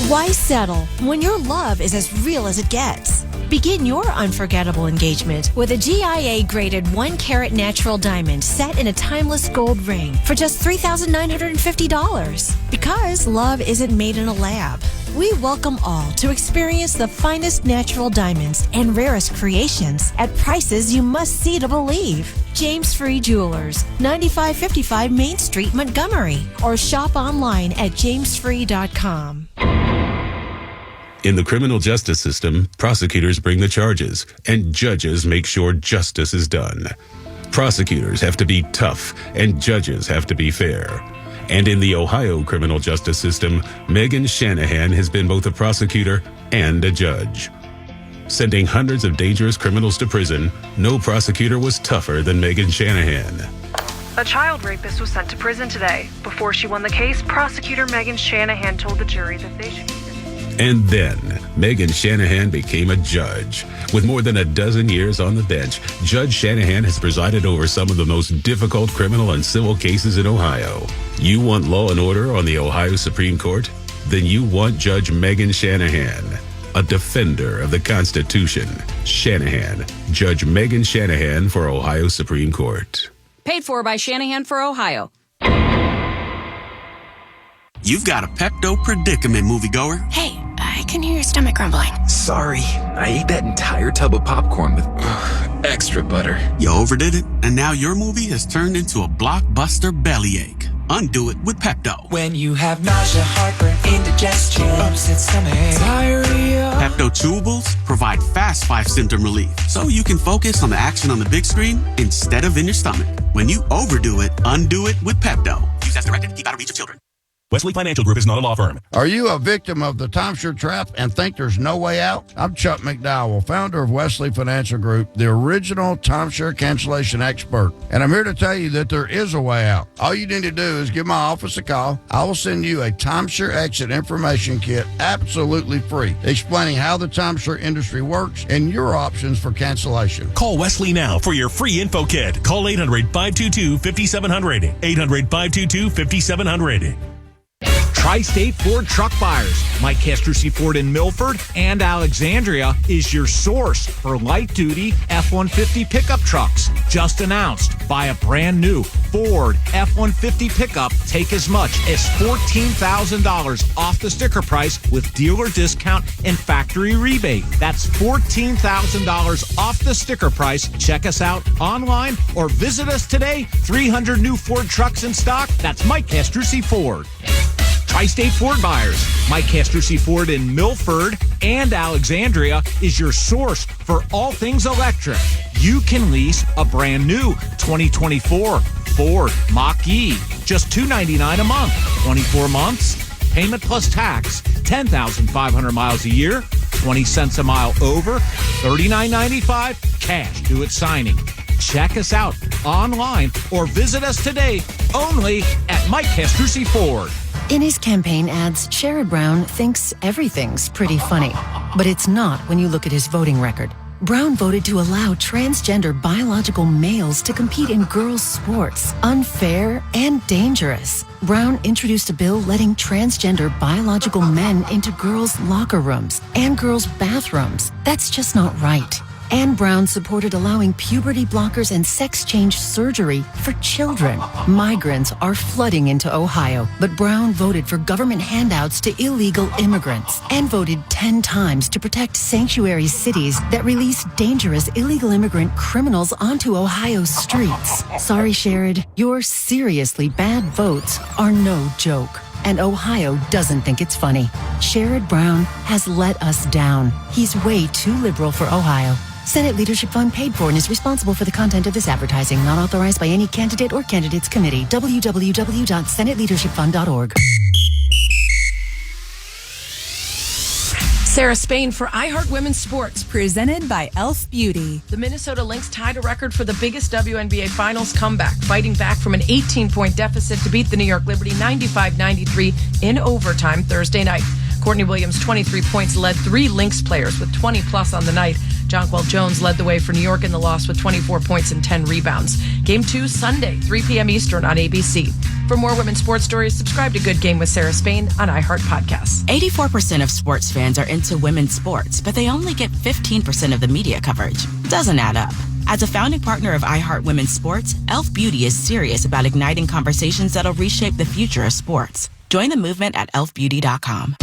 Why settle when your love is as real as it gets? Begin your unforgettable engagement with a GIA-graded 1-carat natural diamond set in a timeless gold ring for just $3,950. Because love isn't made in a lab. We welcome all to experience the finest natural diamonds and rarest creations at prices you must see to believe. James Free Jewelers, 9555 Main Street, Montgomery, or shop online at jamesfree.com. In the criminal justice system, prosecutors bring the charges, and judges make sure justice is done. Prosecutors have to be tough, and judges have to be fair. And in the Ohio criminal justice system, Megan Shanahan has been both a prosecutor and a judge. Sending hundreds of dangerous criminals to prison, no prosecutor was tougher than Megan Shanahan. A child rapist was sent to prison today. Before she won the case, prosecutor Megan Shanahan told the jury that they should... And then, Megan Shanahan became a judge. With more than a dozen years on the bench, Judge Shanahan has presided over some of the most difficult criminal and civil cases in Ohio. You want law and order on the Ohio Supreme Court? Then you want Judge Megan Shanahan, a defender of the Constitution. Shanahan, Judge Megan Shanahan for Ohio Supreme Court. Paid for by Shanahan for Ohio. You've got a Pepto predicament, moviegoer. Hey, I can hear your stomach grumbling. Sorry, I ate that entire tub of popcorn with extra butter. You overdid it, and now your movie has turned into a blockbuster bellyache. Undo it with Pepto. When you have nausea, heartburn, indigestion, upset stomach, diarrhea. Pepto chewables provide fast 5-symptom relief, so you can focus on the action on the big screen instead of in your stomach. When you overdo it, undo it with Pepto. Use as directed. Keep out of reach of children. Wesley Financial Group is not a law firm. Are you a victim of the timeshare trap and think there's no way out? I'm Chuck McDowell, founder of Wesley Financial Group, the original timeshare cancellation expert. And I'm here to tell you that there is a way out. All you need to do is give my office a call. I will send you a timeshare exit information kit absolutely free, explaining how the timeshare industry works and your options for cancellation. Call Wesley now for your free info kit. Call 800-522-5700. 800-522-5700. Tri-State Ford truck buyers. Mike Castrucci Ford in Milford and Alexandria is your source for light-duty F-150 pickup trucks. Just announced, buy a brand new Ford F-150 pickup. Take as much as $14,000 off the sticker price with dealer discount and factory rebate. That's $14,000 off the sticker price. Check us out online or visit us today. 300 new Ford trucks in stock. That's Mike Castrucci Ford. Tri-State Ford buyers. Mike Castrucci Ford in Milford and Alexandria is your source for all things electric. You can lease a brand new 2024 Ford Mach-E, just $299 a month, 24 months, payment plus tax, 10,500 miles a year, 20 cents a mile over, $39.95, cash due at signing. Check us out online or visit us today only at Mike Castrucci Ford. In his campaign ads, Sherrod Brown thinks everything's pretty funny. But it's not when you look at his voting record. Brown voted to allow transgender biological males to compete in girls' sports. Unfair and dangerous. Brown introduced a bill letting transgender biological men into girls' locker rooms and girls' bathrooms. That's just not right. And Brown supported allowing puberty blockers and sex change surgery for children. Migrants are flooding into Ohio, but Brown voted for government handouts to illegal immigrants and voted 10 times to protect sanctuary cities that release dangerous illegal immigrant criminals onto Ohio's streets. Sorry, Sherrod, your seriously bad votes are no joke. And Ohio doesn't think it's funny. Sherrod Brown has let us down. He's way too liberal for Ohio. Senate Leadership Fund paid for and is responsible for the content of this advertising, not authorized by any candidate or candidates committee. www.senateleadershipfund.org. Sarah Spain for iHeart Women's Sports. Presented by Elf Beauty. The Minnesota Lynx tied a record for the biggest WNBA Finals comeback, fighting back from an 18-point deficit to beat the New York Liberty 95-93 in overtime Thursday night. Courtney Williams' 23 points led 3 Lynx players with 20-plus on the night. Jonquel Jones led the way for New York in the loss with 24 points and 10 rebounds. Game 2 Sunday, 3 p.m. Eastern on ABC. For more women's sports stories, subscribe to Good Game with Sarah Spain on iHeart Podcasts. 84% of sports fans are into women's sports, but they only get 15% of the media coverage. Doesn't add up. As a founding partner of iHeart Women's Sports, Elf Beauty is serious about igniting conversations that'll reshape the future of sports. Join the movement at elfbeauty.com.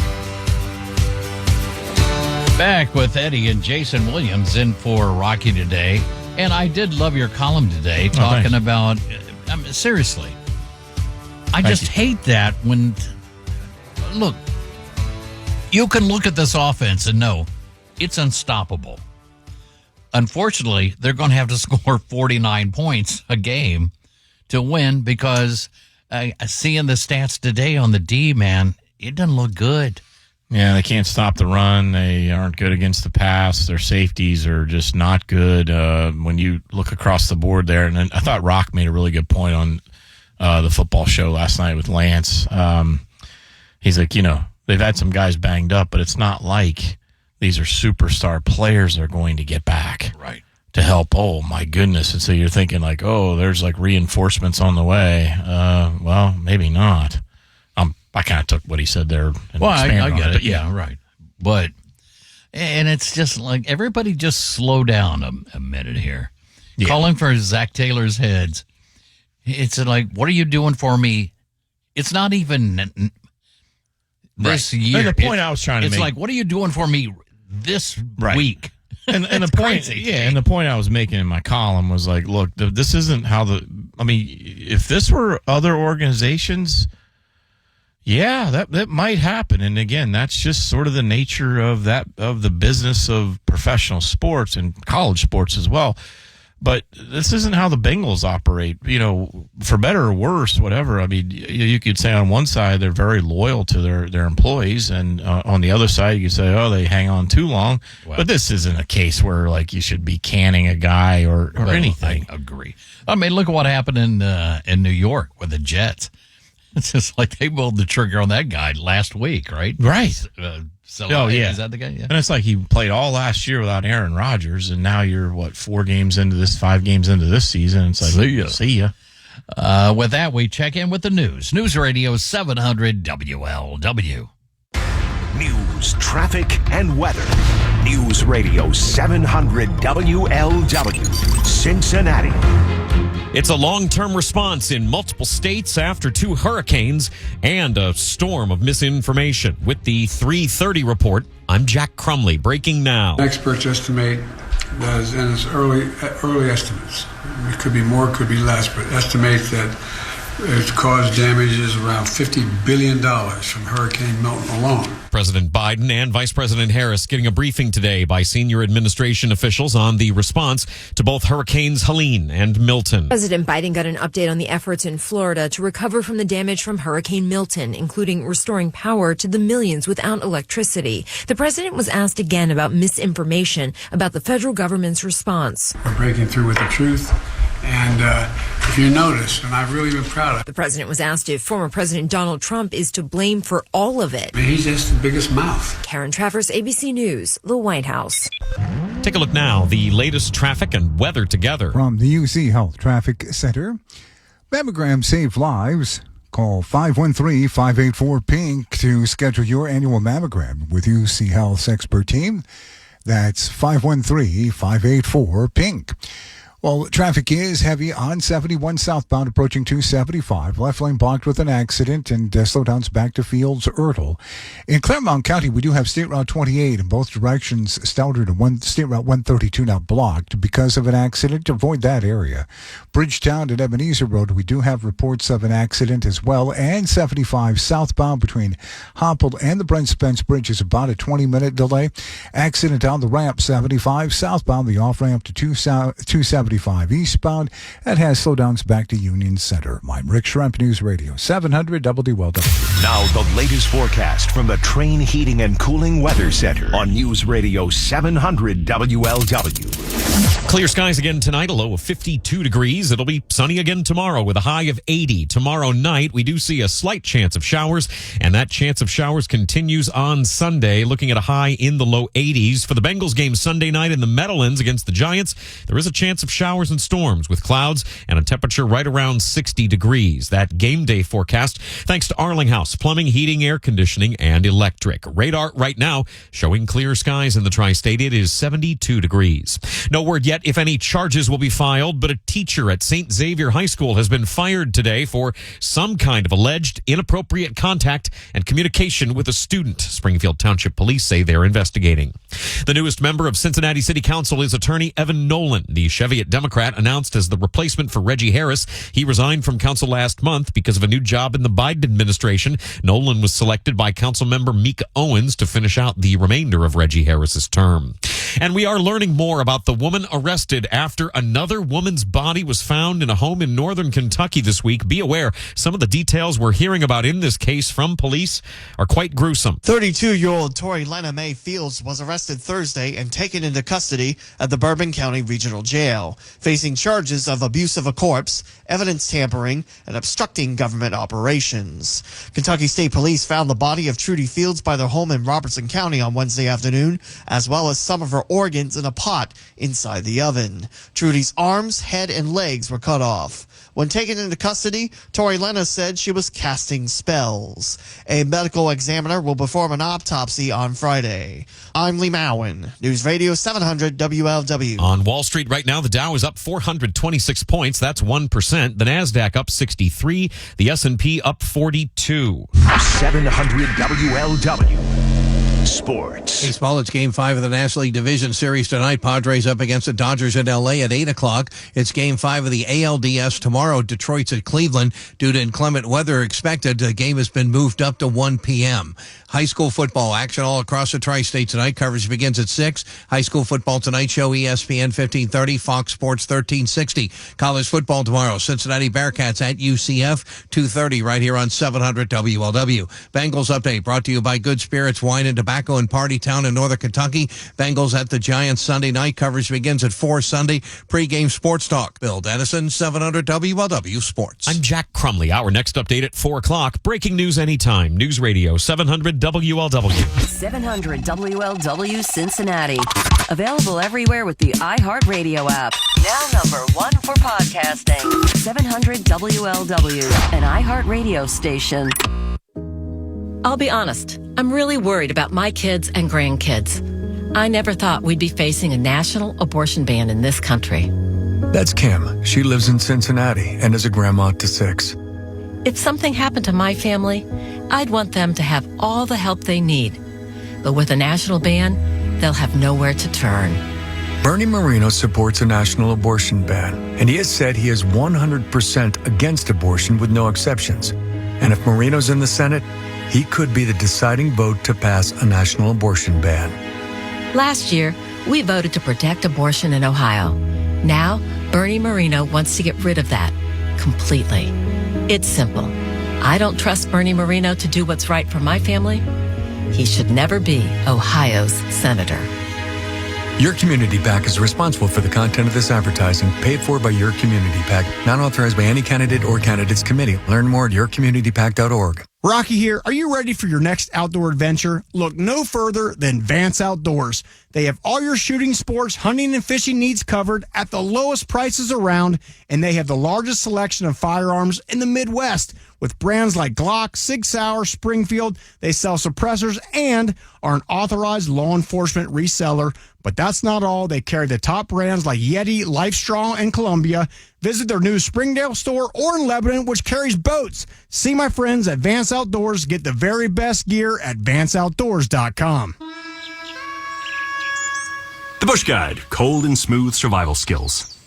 Back with Eddie and Jason Williams in for Rocky today. And I did love your column today talking about, seriously, I just hate that when, look, you can look at this offense and know it's unstoppable. Unfortunately, they're going to have to score 49 points a game to win because seeing the stats today on the D, man, it doesn't look good. Yeah, they can't stop the run. They aren't good against the pass. Their safeties are just not good when you look across the board there. And then I thought Rock made a really good point on the football show last night with Lance. He's like, they've had some guys banged up, but it's not like these are superstar players they're going to get back. Right. To help. Oh, my goodness. And so you're thinking like, oh, there's like reinforcements on the way. Well, maybe not. I kind of took what he said there. And well, I get it. But yeah, right. But, and it's just like, everybody just slow down a minute here. Yeah. Calling for Zach Taylor's heads. It's like, what are you doing for me? It's not even this year. And the point I was trying to make. It's like, what are you doing for me this week? And the point, crazy. And the point I was making in my column was like, look, this isn't how if this were other organizations, yeah, that might happen. And again, that's just sort of the nature of the business of professional sports and college sports as well. But this isn't how the Bengals operate, for better or worse, whatever. I mean, you could say on one side they're very loyal to their employees, and on the other side you could say, oh, they hang on too long. Well, but this isn't a case where like you should be canning a guy or anything. I agree. I mean, look at what happened in New York with the Jets. It's just like they pulled the trigger on that guy last week, right? Right. Is that the guy? Yeah. And it's like he played all last year without Aaron Rodgers, and now you're 5 games into this season. It's like, see ya. With that, we check in with the news. News Radio 700 WLW. News, traffic, and weather. News Radio 700 WLW, Cincinnati. It's a long-term response in multiple states after 2 hurricanes and a storm of misinformation. With the 3:30 report, I'm Jack Crumley, breaking now. Experts estimate that, and it's early estimates. It could be more, could be less, but estimate that it's caused damages around $50 billion from Hurricane Milton alone. President Biden and Vice President Harris getting a briefing today by senior administration officials on the response to both Hurricanes Helene and Milton. President Biden got an update on the efforts in Florida to recover from the damage from Hurricane Milton, including restoring power to the millions without electricity. The president was asked again about misinformation about the federal government's response. We're breaking through with the truth. And if you notice, and I've really been proud of it. The president was asked if former President Donald Trump is to blame for all of it. I mean, he's just the biggest mouth. Karen Travers, ABC News, the White House. Take a look now, the latest traffic and weather together. From the UC Health Traffic Center, mammograms save lives. Call 513-584-PINK to schedule your annual mammogram with UC Health's expert team. That's 513-584-PINK. Well, traffic is heavy on 71 southbound approaching 275. Left lane blocked with an accident and slowdowns back to Fields Ertl. In Claremont County, we do have State Route 28 in both directions. Stouter to State Route 132 now blocked because of an accident. Avoid that area. Bridgetown and Ebenezer Road, we do have reports of an accident as well. And 75 southbound between Hopple and the Brent Spence Bridge is about a 20-minute delay. Accident on the ramp 75 southbound, the off-ramp to 275 eastbound. That has slowdowns back to Union Center. I'm Rick Schremp, News Radio 700 WLW. Now the latest forecast from the Train Heating and Cooling Weather Center on News Radio 700 WLW. Clear skies again tonight, a low of 52 degrees. It'll be sunny again tomorrow with a high of 80. Tomorrow night, we do see a slight chance of showers, and that chance of showers continues on Sunday, looking at a high in the low 80s. For the Bengals game Sunday night in the Meadowlands against the Giants, there is a chance of showers and storms with clouds and a temperature right around 60 degrees. That game day forecast, thanks to Arlinghouse Plumbing, Heating, Air Conditioning, and Electric. Radar right now showing clear skies in the tri-state. It is 72 degrees. No word yet if any charges will be filed, but a teacher at St. Xavier High School has been fired today for some kind of alleged inappropriate contact and communication with a student. Springfield Township Police say they're investigating. The newest member of Cincinnati City Council is attorney Evan Nolan, the Cheviot Democrat announced as the replacement for Reggie Harris. He resigned from council last month because of a new job in the Biden administration. Nolan was selected by council member Mika Owens to finish out the remainder of Reggie Harris's term. And we are learning more about the woman arrested after another woman's body was found in a home in northern Kentucky this week. Be aware, some of the details we're hearing about in this case from police are quite gruesome. 32-year-old Tori Lena Mae Fields was arrested Thursday and taken into custody at the Bourbon County Regional Jail, facing charges of abuse of a corpse, evidence tampering, and obstructing government operations. Kentucky State Police found the body of Trudy Fields by their home in Robertson County on Wednesday afternoon, as well as some of her organs in a pot inside the oven. Trudy's arms, head, and legs were cut off. When taken into custody, Tori Lena said she was casting spells. A medical examiner will perform an autopsy on Friday. I'm Lee Mowen, News Radio 700 WLW. On Wall Street right now, the Dow is up 426 points. That's 1%. The NASDAQ up 63. The S&P up 42. 700 WLW. Sports. Baseball, it's Game 5 of the National League Division Series tonight. Padres up against the Dodgers in L.A. at 8 o'clock. It's Game 5 of the ALDS tomorrow. Detroit's at Cleveland. Due to inclement weather expected, the game has been moved up to 1 p.m. High school football action all across the tri-state tonight. Coverage begins at 6. High school football tonight show ESPN 1530, Fox Sports 1360. College football tomorrow. Cincinnati Bearcats at UCF 2:30 right here on 700 WLW. Bengals update brought to you by Good Spirits Wine and Tobacco in Party Town in Northern Kentucky. Bengals at the Giants Sunday night. Coverage begins at 4 Sunday. Pre-game sports talk. Bill Dennison, 700 WLW Sports. I'm Jack Crumley. Our next update at 4 o'clock. Breaking news anytime. News Radio 700 WLW. 700 WLW Cincinnati. Available everywhere with the iHeartRadio app. Now number one for podcasting. 700 WLW, an iHeartRadio station. I'll be honest, I'm really worried about my kids and grandkids. I never thought we'd be facing a national abortion ban in this country. That's Kim. She lives in Cincinnati and is a grandma to 6. If something happened to my family, I'd want them to have all the help they need. But with a national ban, they'll have nowhere to turn. Bernie Moreno supports a national abortion ban, and he has said he is 100% against abortion with no exceptions. And if Moreno's in the Senate, he could be the deciding vote to pass a national abortion ban. Last year, we voted to protect abortion in Ohio. Now, Bernie Moreno wants to get rid of that completely. It's simple. I don't trust Bernie Moreno to do what's right for my family. He should never be Ohio's senator. Your Community PAC is responsible for the content of this advertising, paid for by Your Community PAC, not authorized by any candidate or candidates committee. Learn more at yourcommunitypac.org. Rocky here. Are you ready for your next outdoor adventure? Look no further than Vance Outdoors. They have all your shooting sports, hunting, and fishing needs covered at the lowest prices around, and they have the largest selection of firearms in the Midwest. With brands like Glock, Sig Sauer, Springfield, they sell suppressors and are an authorized law enforcement reseller. But that's not all. They carry the top brands like Yeti, Lifestrong, and Columbia. Visit their new Springdale store or in Lebanon, which carries boats. See my friends at Vance Outdoors. Get the very best gear at vanceoutdoors.com. The Bush Guide, cold and smooth survival skills.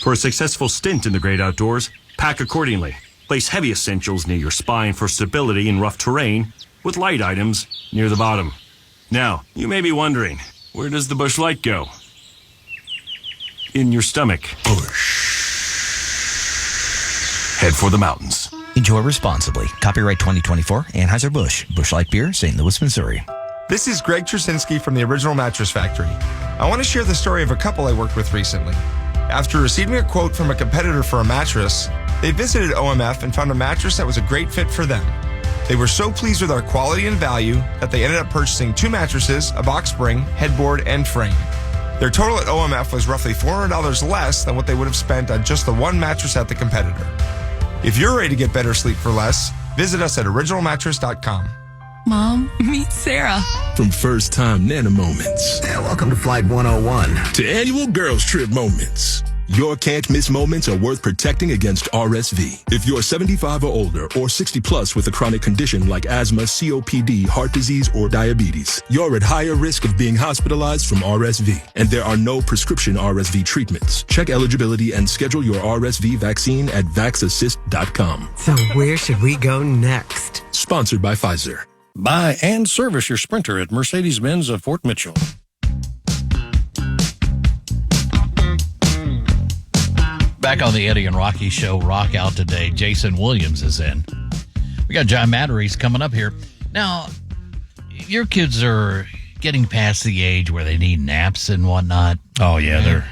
For a successful stint in the great outdoors, pack accordingly. Place heavy essentials near your spine for stability in rough terrain, with light items near the bottom. Now, you may be wondering, where does the Bush Light go? In your stomach. Bush. Head for the mountains. Enjoy responsibly. Copyright 2024, Anheuser-Busch, Busch Light Beer, St. Louis, Missouri. This is Greg Trusinski from the Original Mattress Factory. I want to share the story of a couple I worked with recently. After receiving a quote from a competitor for a mattress, they visited OMF and found a mattress that was a great fit for them. They were so pleased with our quality and value that they ended up purchasing 2 mattresses, a box spring, headboard, and frame. Their total at OMF was roughly $400 less than what they would have spent on just the one mattress at the competitor. If you're ready to get better sleep for less, visit us at originalmattress.com. Mom, meet Sarah. From first time Nana moments. Yeah, welcome to Flight 101. To annual girls trip moments. Your can't miss moments are worth protecting against RSV. If you're 75 or older or 60 plus with a chronic condition like asthma, COPD, heart disease, or diabetes, you're at higher risk of being hospitalized from RSV. And there are no prescription RSV treatments. Check eligibility and schedule your RSV vaccine at vaxassist.com. So where should we go next? Sponsored by Pfizer. Buy and service your Sprinter at Mercedes-Benz of Fort Mitchell. Back on the Eddie and Rocky Show, Rock Out today. Jason Williams is in. We got John Matteries coming up here. Now, your kids are getting past the age where they need naps and whatnot. Oh, yeah,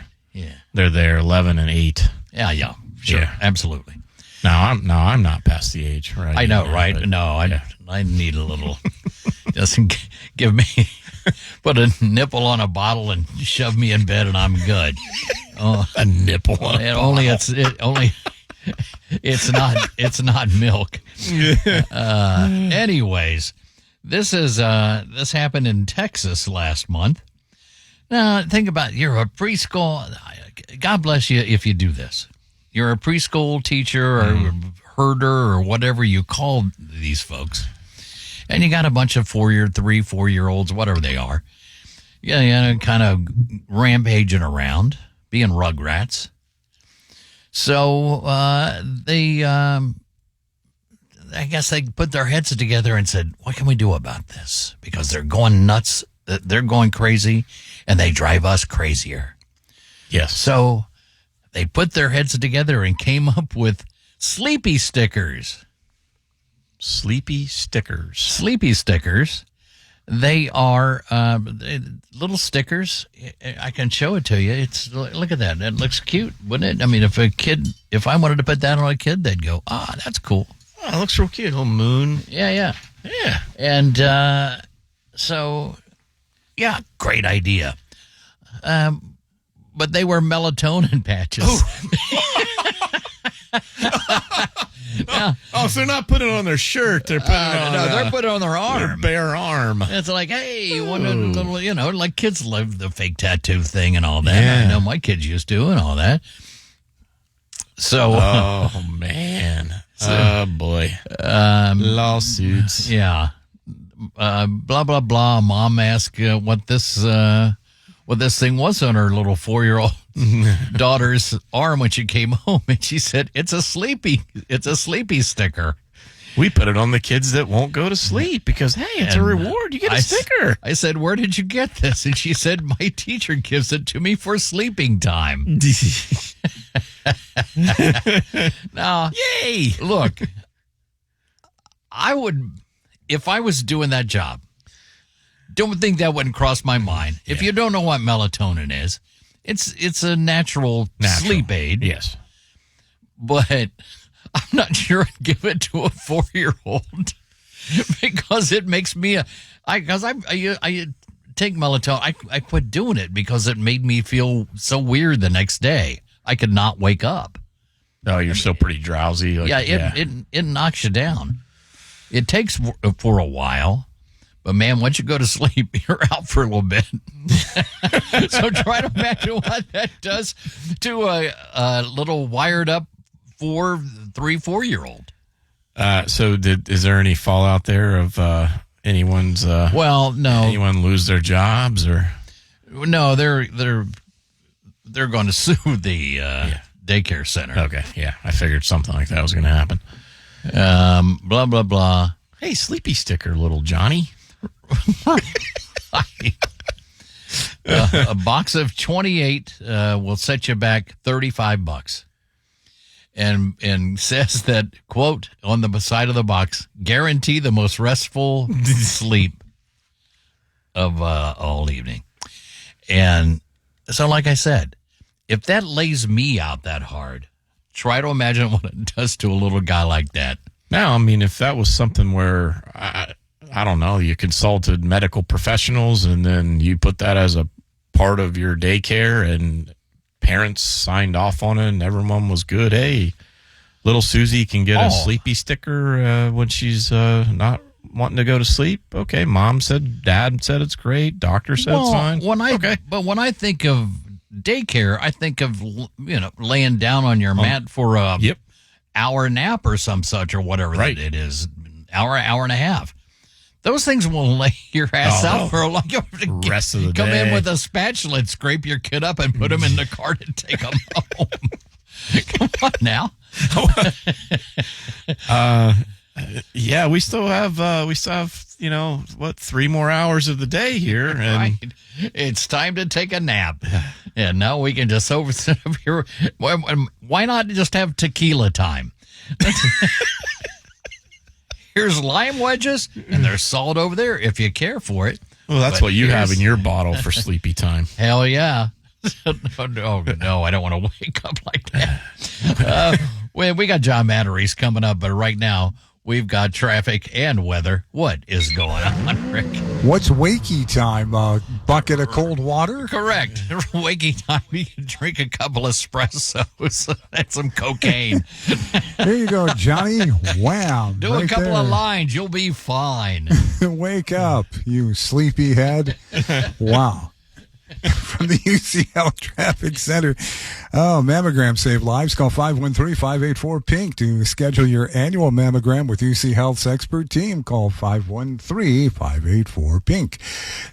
they're there, 11 and 8. Yeah, sure, Yeah. absolutely. No, I'm not past the age, right? I know, right? But, no, I need a little. Just give me, put a nipple on a bottle and shove me in bed, and I'm good. A nipple on a bottle. It's not milk. Anyways, this happened in Texas last month. Now think about it. You're a preschool. God bless you if you do this. You're a preschool teacher or herder or whatever you call these folks. And you got a bunch of 4-year-olds, whatever they are. Yeah, kind of rampaging around, being rugrats. So I guess they put their heads together and said, what can we do about this? Because they're going nuts, they're going crazy, and they drive us crazier. Yes. So they put their heads together and came up with sleepy stickers. Sleepy stickers. Sleepy stickers. They are little stickers. I can show it to you. Look at that. It looks cute, wouldn't it? I mean, if I wanted to put that on a kid, they'd go, that's cool. Oh, it looks real cute. Little moon. Yeah. Yeah. And so Yeah, great idea. But they were melatonin patches. So they're not putting it on their shirt. They're putting it on. No, they're putting it on their arm. Their bare arm. It's like, hey, you want a little, like kids love the fake tattoo thing and all that. Yeah. I know my kids used to and all that. So, oh man, oh boy, lawsuits. Yeah, blah blah blah. Mom asked what this thing was on her little 4-year-old daughter's arm when she came home, and she said, "It's a sleepy sticker." We put it on the kids that won't go to sleep because, hey, it's a reward. You get a sticker. I said, "Where did you get this?" And she said, "My teacher gives it to me for sleeping time." Now, yay! Look, I would, if I was doing that job, don't think that wouldn't cross my mind. Yeah. If you don't know what melatonin is, it's a natural sleep aid. Yes. But I'm not sure I'd give it to a 4-year-old because it makes me I take melatonin. I quit doing it because it made me feel so weird the next day. I could not wake up. Oh, you're still pretty drowsy. It knocks you down. It takes for a while, but man, once you go to sleep, you're out for a little bit. So try to imagine what that does to a little wired up 3-4-year-old. So is there any fallout there of anyone's? Well, no. Anyone lose their jobs or? No, they're going to sue the daycare center. Okay, yeah, I figured something like that was going to happen. Blah blah blah. Hey, sleepy sticker, little Johnny. A box of 28 will set you back $35. And says that, quote, on the side of the box, guarantee the most restful sleep of all evening. And so, like I said, if that lays me out that hard, try to imagine what it does to a little guy like that. Now, I mean, if that was something where, I don't know, you consulted medical professionals and then you put that as a part of your daycare and parents signed off on it and everyone was good. Hey, little Susie can get a sleepy sticker when she's not wanting to go to sleep. Okay, mom said, dad said it's great, doctor said it's fine. But when I think of daycare, I think of laying down on your mat for a hour nap or some such or whatever that it is, hour and a half. Those things will lay your ass out for a long rest of the day. Come in with a spatula and scrape your kid up and put him in the cart and take him home. Come on now. Yeah, we still have 3 more hours of the day here, and right. It's time to take a nap. And now we can just sit up here. Why not just have tequila time? Here's lime wedges, and there's salt over there if you care for it. Well, that's what you have in your bottle for sleepy time. Hell yeah. No, I don't want to wake up like that. We got John Matteries coming up, but right now we've got traffic and weather. What is going on, Rick? What's wakey time? A bucket of cold water? Correct. Wakey time, you can drink a couple of espressos and some cocaine. There you go, Johnny. Wham. Do a couple of lines. You'll be fine. Wake up, you sleepyhead. Wow. From the UCL Traffic Center. Oh, mammogram save lives. Call 513-584-PINK to schedule your annual mammogram with UC Health's expert team. Call 513-584-PINK.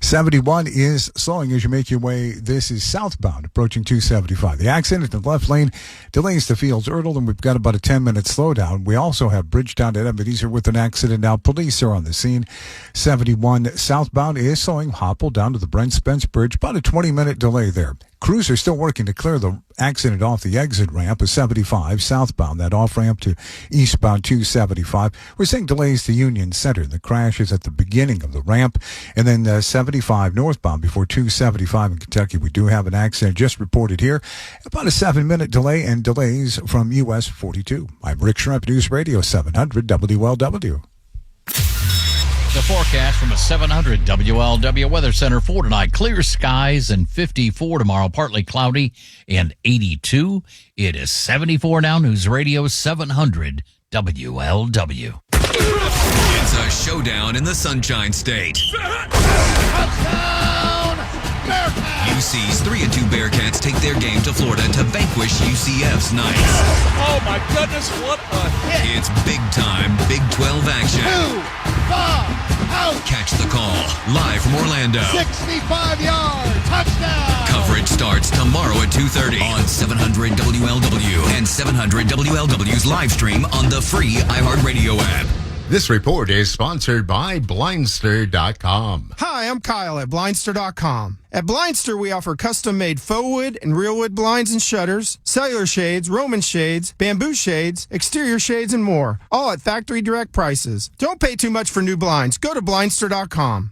71 is slowing as you make your way. This is southbound approaching 275. The accident in the left lane delays to Fields Erdel, and we've got about a 10-minute slowdown. We also have Bridgetown at Ebenezer with an accident now. Police are on the scene. 71 southbound is slowing. Hopple down to the Brent Spence Bridge. About a 20-minute delay there. Crews are still working to clear the accident off the exit ramp of 75 southbound, that off-ramp to eastbound 275. We're seeing delays to Union Center. The crash is at the beginning of the ramp. And then 75 northbound before 275 in Kentucky. We do have an accident just reported here. About a 7-minute delay and delays from US 42. I'm Rick Shrimp, News Radio 700 WLW. The forecast from a 700 WLW Weather Center for tonight. Clear skies and 54 tomorrow. Partly cloudy and 82. It is 74 now. News Radio 700 WLW. It's a showdown in the Sunshine State. UC's 3-2 Bearcats take their game to Florida to vanquish UCF's Knights. Oh my goodness, what a hit! It's big time Big 12 action. 2, 5, out! Catch the call live from Orlando. 65-yard touchdown! Coverage starts tomorrow at 2:30 on 700 WLW and 700 WLW's live stream on the free iHeartRadio app. This report is sponsored by Blindster.com. Hi, I'm Kyle at Blindster.com. At Blindster, we offer custom-made faux wood and real wood blinds and shutters, cellular shades, Roman shades, bamboo shades, exterior shades, and more, all at factory direct prices. Don't pay too much for new blinds. Go to Blindster.com.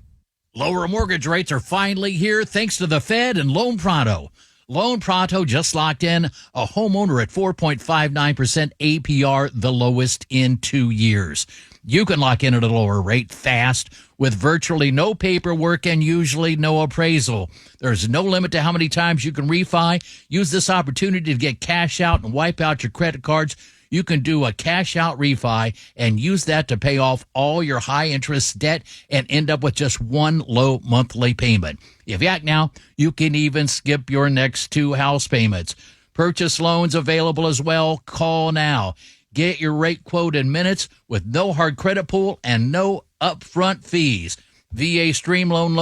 Lower mortgage rates are finally here thanks to the Fed and Loan Pronto. Loan Pronto just locked in a homeowner at 4.59% APR, the lowest in 2 years. You can lock in at a lower rate fast with virtually no paperwork and usually no appraisal. There's no limit to how many times you can refi. Use this opportunity to get cash out and wipe out your credit cards. You can do a cash out refi and use that to pay off all your high interest debt and end up with just one low monthly payment. If you act now, you can even skip your next 2 house payments. Purchase loans available as well. Call now. Get your rate quote in minutes with no hard credit pull and no upfront fees. VA Streamline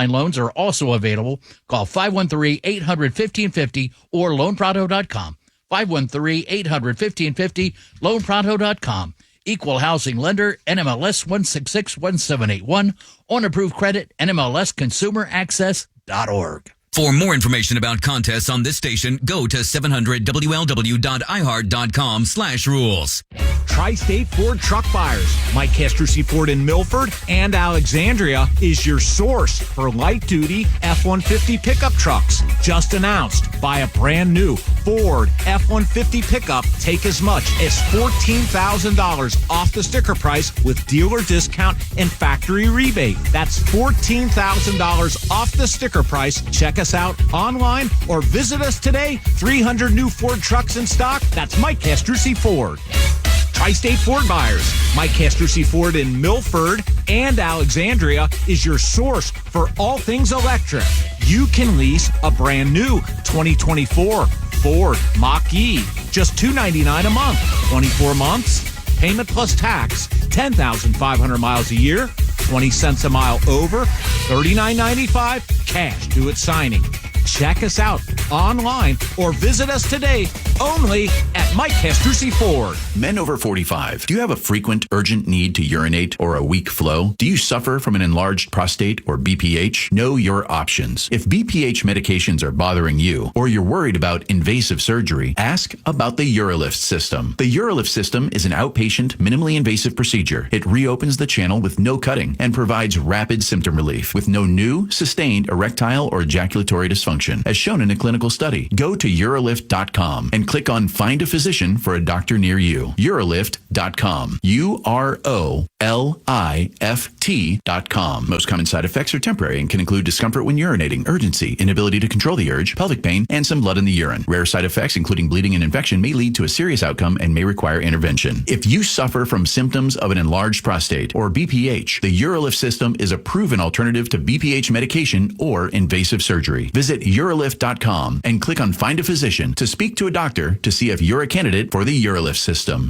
loans are also available. Call 513-800-1550 or loanpronto.com. 513-800-1550, loanpronto.com. Equal housing lender, NMLS 1661781. On approved credit, NMLSconsumeraccess.org. For more information about contests on this station, go to 700WLW.iHeart.com/rules. Tri-State Ford truck buyers. Mike Castrucci Ford in Milford and Alexandria is your source for light-duty F-150 pickup trucks. Just announced. Buy a brand new Ford F-150 pickup. Take as much as $14,000 off the sticker price with dealer discount and factory rebate. That's $14,000 off the sticker price. Check us out online or visit us today. 300 new Ford trucks in stock. That's Mike Castrucci Ford. Tri-State Ford buyers. Mike Castrucci Ford in Milford and Alexandria is your source for all things electric. You can lease a brand new 2024 Ford Mach-E. Just $299 a month. 24 months. Payment plus tax. 10,500 miles a year. 20 cents a mile over. $39.95. Cash due at signing. Check us out online or visit us today only at Mike Castrucci Ford. Men over 45, do you have a frequent, urgent need to urinate or a weak flow? Do you suffer from an enlarged prostate or BPH? Know your options. If BPH medications are bothering you or you're worried about invasive surgery, ask about the UroLift system. The UroLift system is an outpatient, minimally invasive procedure. It reopens the channel with no cutting and provides rapid symptom relief with no new, sustained erectile or ejaculatory dysfunction, as shown in a clinical study. Go to urolift.com and click on Find a Physician for a doctor near you. Urolift.com. UROLIFT.com. Most common side effects are temporary and can include discomfort when urinating, urgency, inability to control the urge, pelvic pain, and some blood in the urine. Rare side effects, including bleeding and infection, may lead to a serious outcome and may require intervention. If you suffer from symptoms of an enlarged prostate or BPH, the UroLift system is a proven alternative to BPH medication or invasive surgery. Visit urolift.com and click on Find a Physician to speak to a doctor to see if you're a candidate for the UroLift system.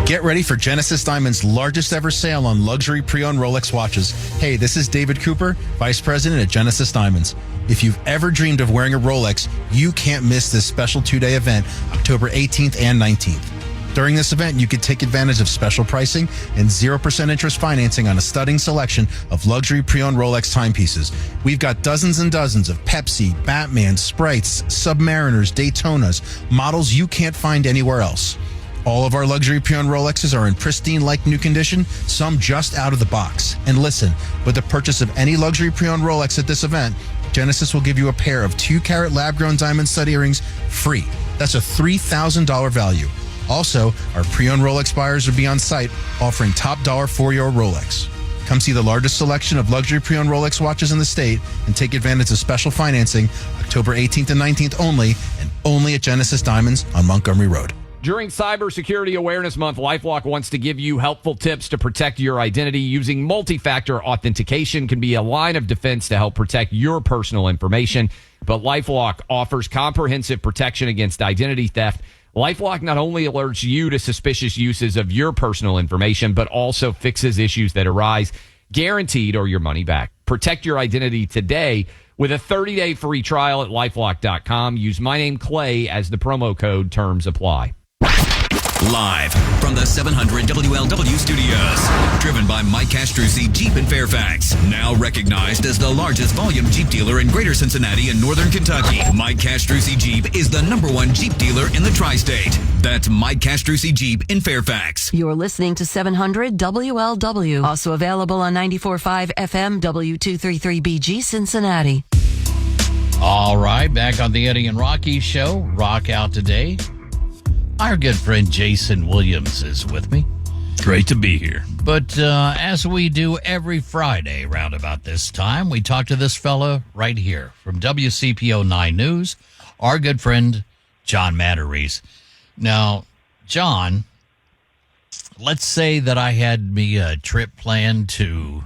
Get ready for Genesis Diamond's largest ever sale on luxury pre-owned Rolex watches. Hey, this is David Cooper, Vice President at Genesis Diamonds. If you've ever dreamed of wearing a Rolex, you can't miss this special 2-day event, October 18th and 19th. During this event, you can take advantage of special pricing and 0% interest financing on a stunning selection of luxury pre-owned Rolex timepieces. We've got dozens and dozens of Pepsi, Batman, Sprites, Submariners, Daytonas, models you can't find anywhere else. All of our luxury pre-owned Rolexes are in pristine like new condition, some just out of the box. And listen, with the purchase of any luxury pre-owned Rolex at this event, Genesis will give you a pair of 2-carat lab-grown diamond stud earrings free. That's a $3,000 value. Also, our pre-owned Rolex buyers will be on site offering top dollar for your Rolex. Come see the largest selection of luxury pre-owned Rolex watches in the state and take advantage of special financing October 18th and 19th only, and only at Genesis Diamonds on Montgomery Road. During Cybersecurity Awareness Month, LifeLock wants to give you helpful tips to protect your identity. Using multi-factor authentication can be a line of defense to help protect your personal information. But LifeLock offers comprehensive protection against identity theft. LifeLock not only alerts you to suspicious uses of your personal information, but also fixes issues that arise, guaranteed or your money back. Protect your identity today with a 30-day free trial at LifeLock.com. Use my name, Clay, as the promo code. Terms apply. Live from the 700 WLW studios. Driven by Mike Castrucci Jeep in Fairfax. Now recognized as the largest volume Jeep dealer in Greater Cincinnati and Northern Kentucky. Mike Castrucci Jeep is the #1 Jeep dealer in the tri-state. That's Mike Castrucci Jeep in Fairfax. You're listening to 700 WLW. Also available on 94.5 FM W233BG Cincinnati. All right, back on the Eddie and Rocky show. Rock out today. Our good friend Jason Williams is with me. Great to be here. But as we do every Friday around about this time, we talk to this fella right here from WCPO 9 News, our good friend John Matteries. Now, John, let's say that I had me a trip planned to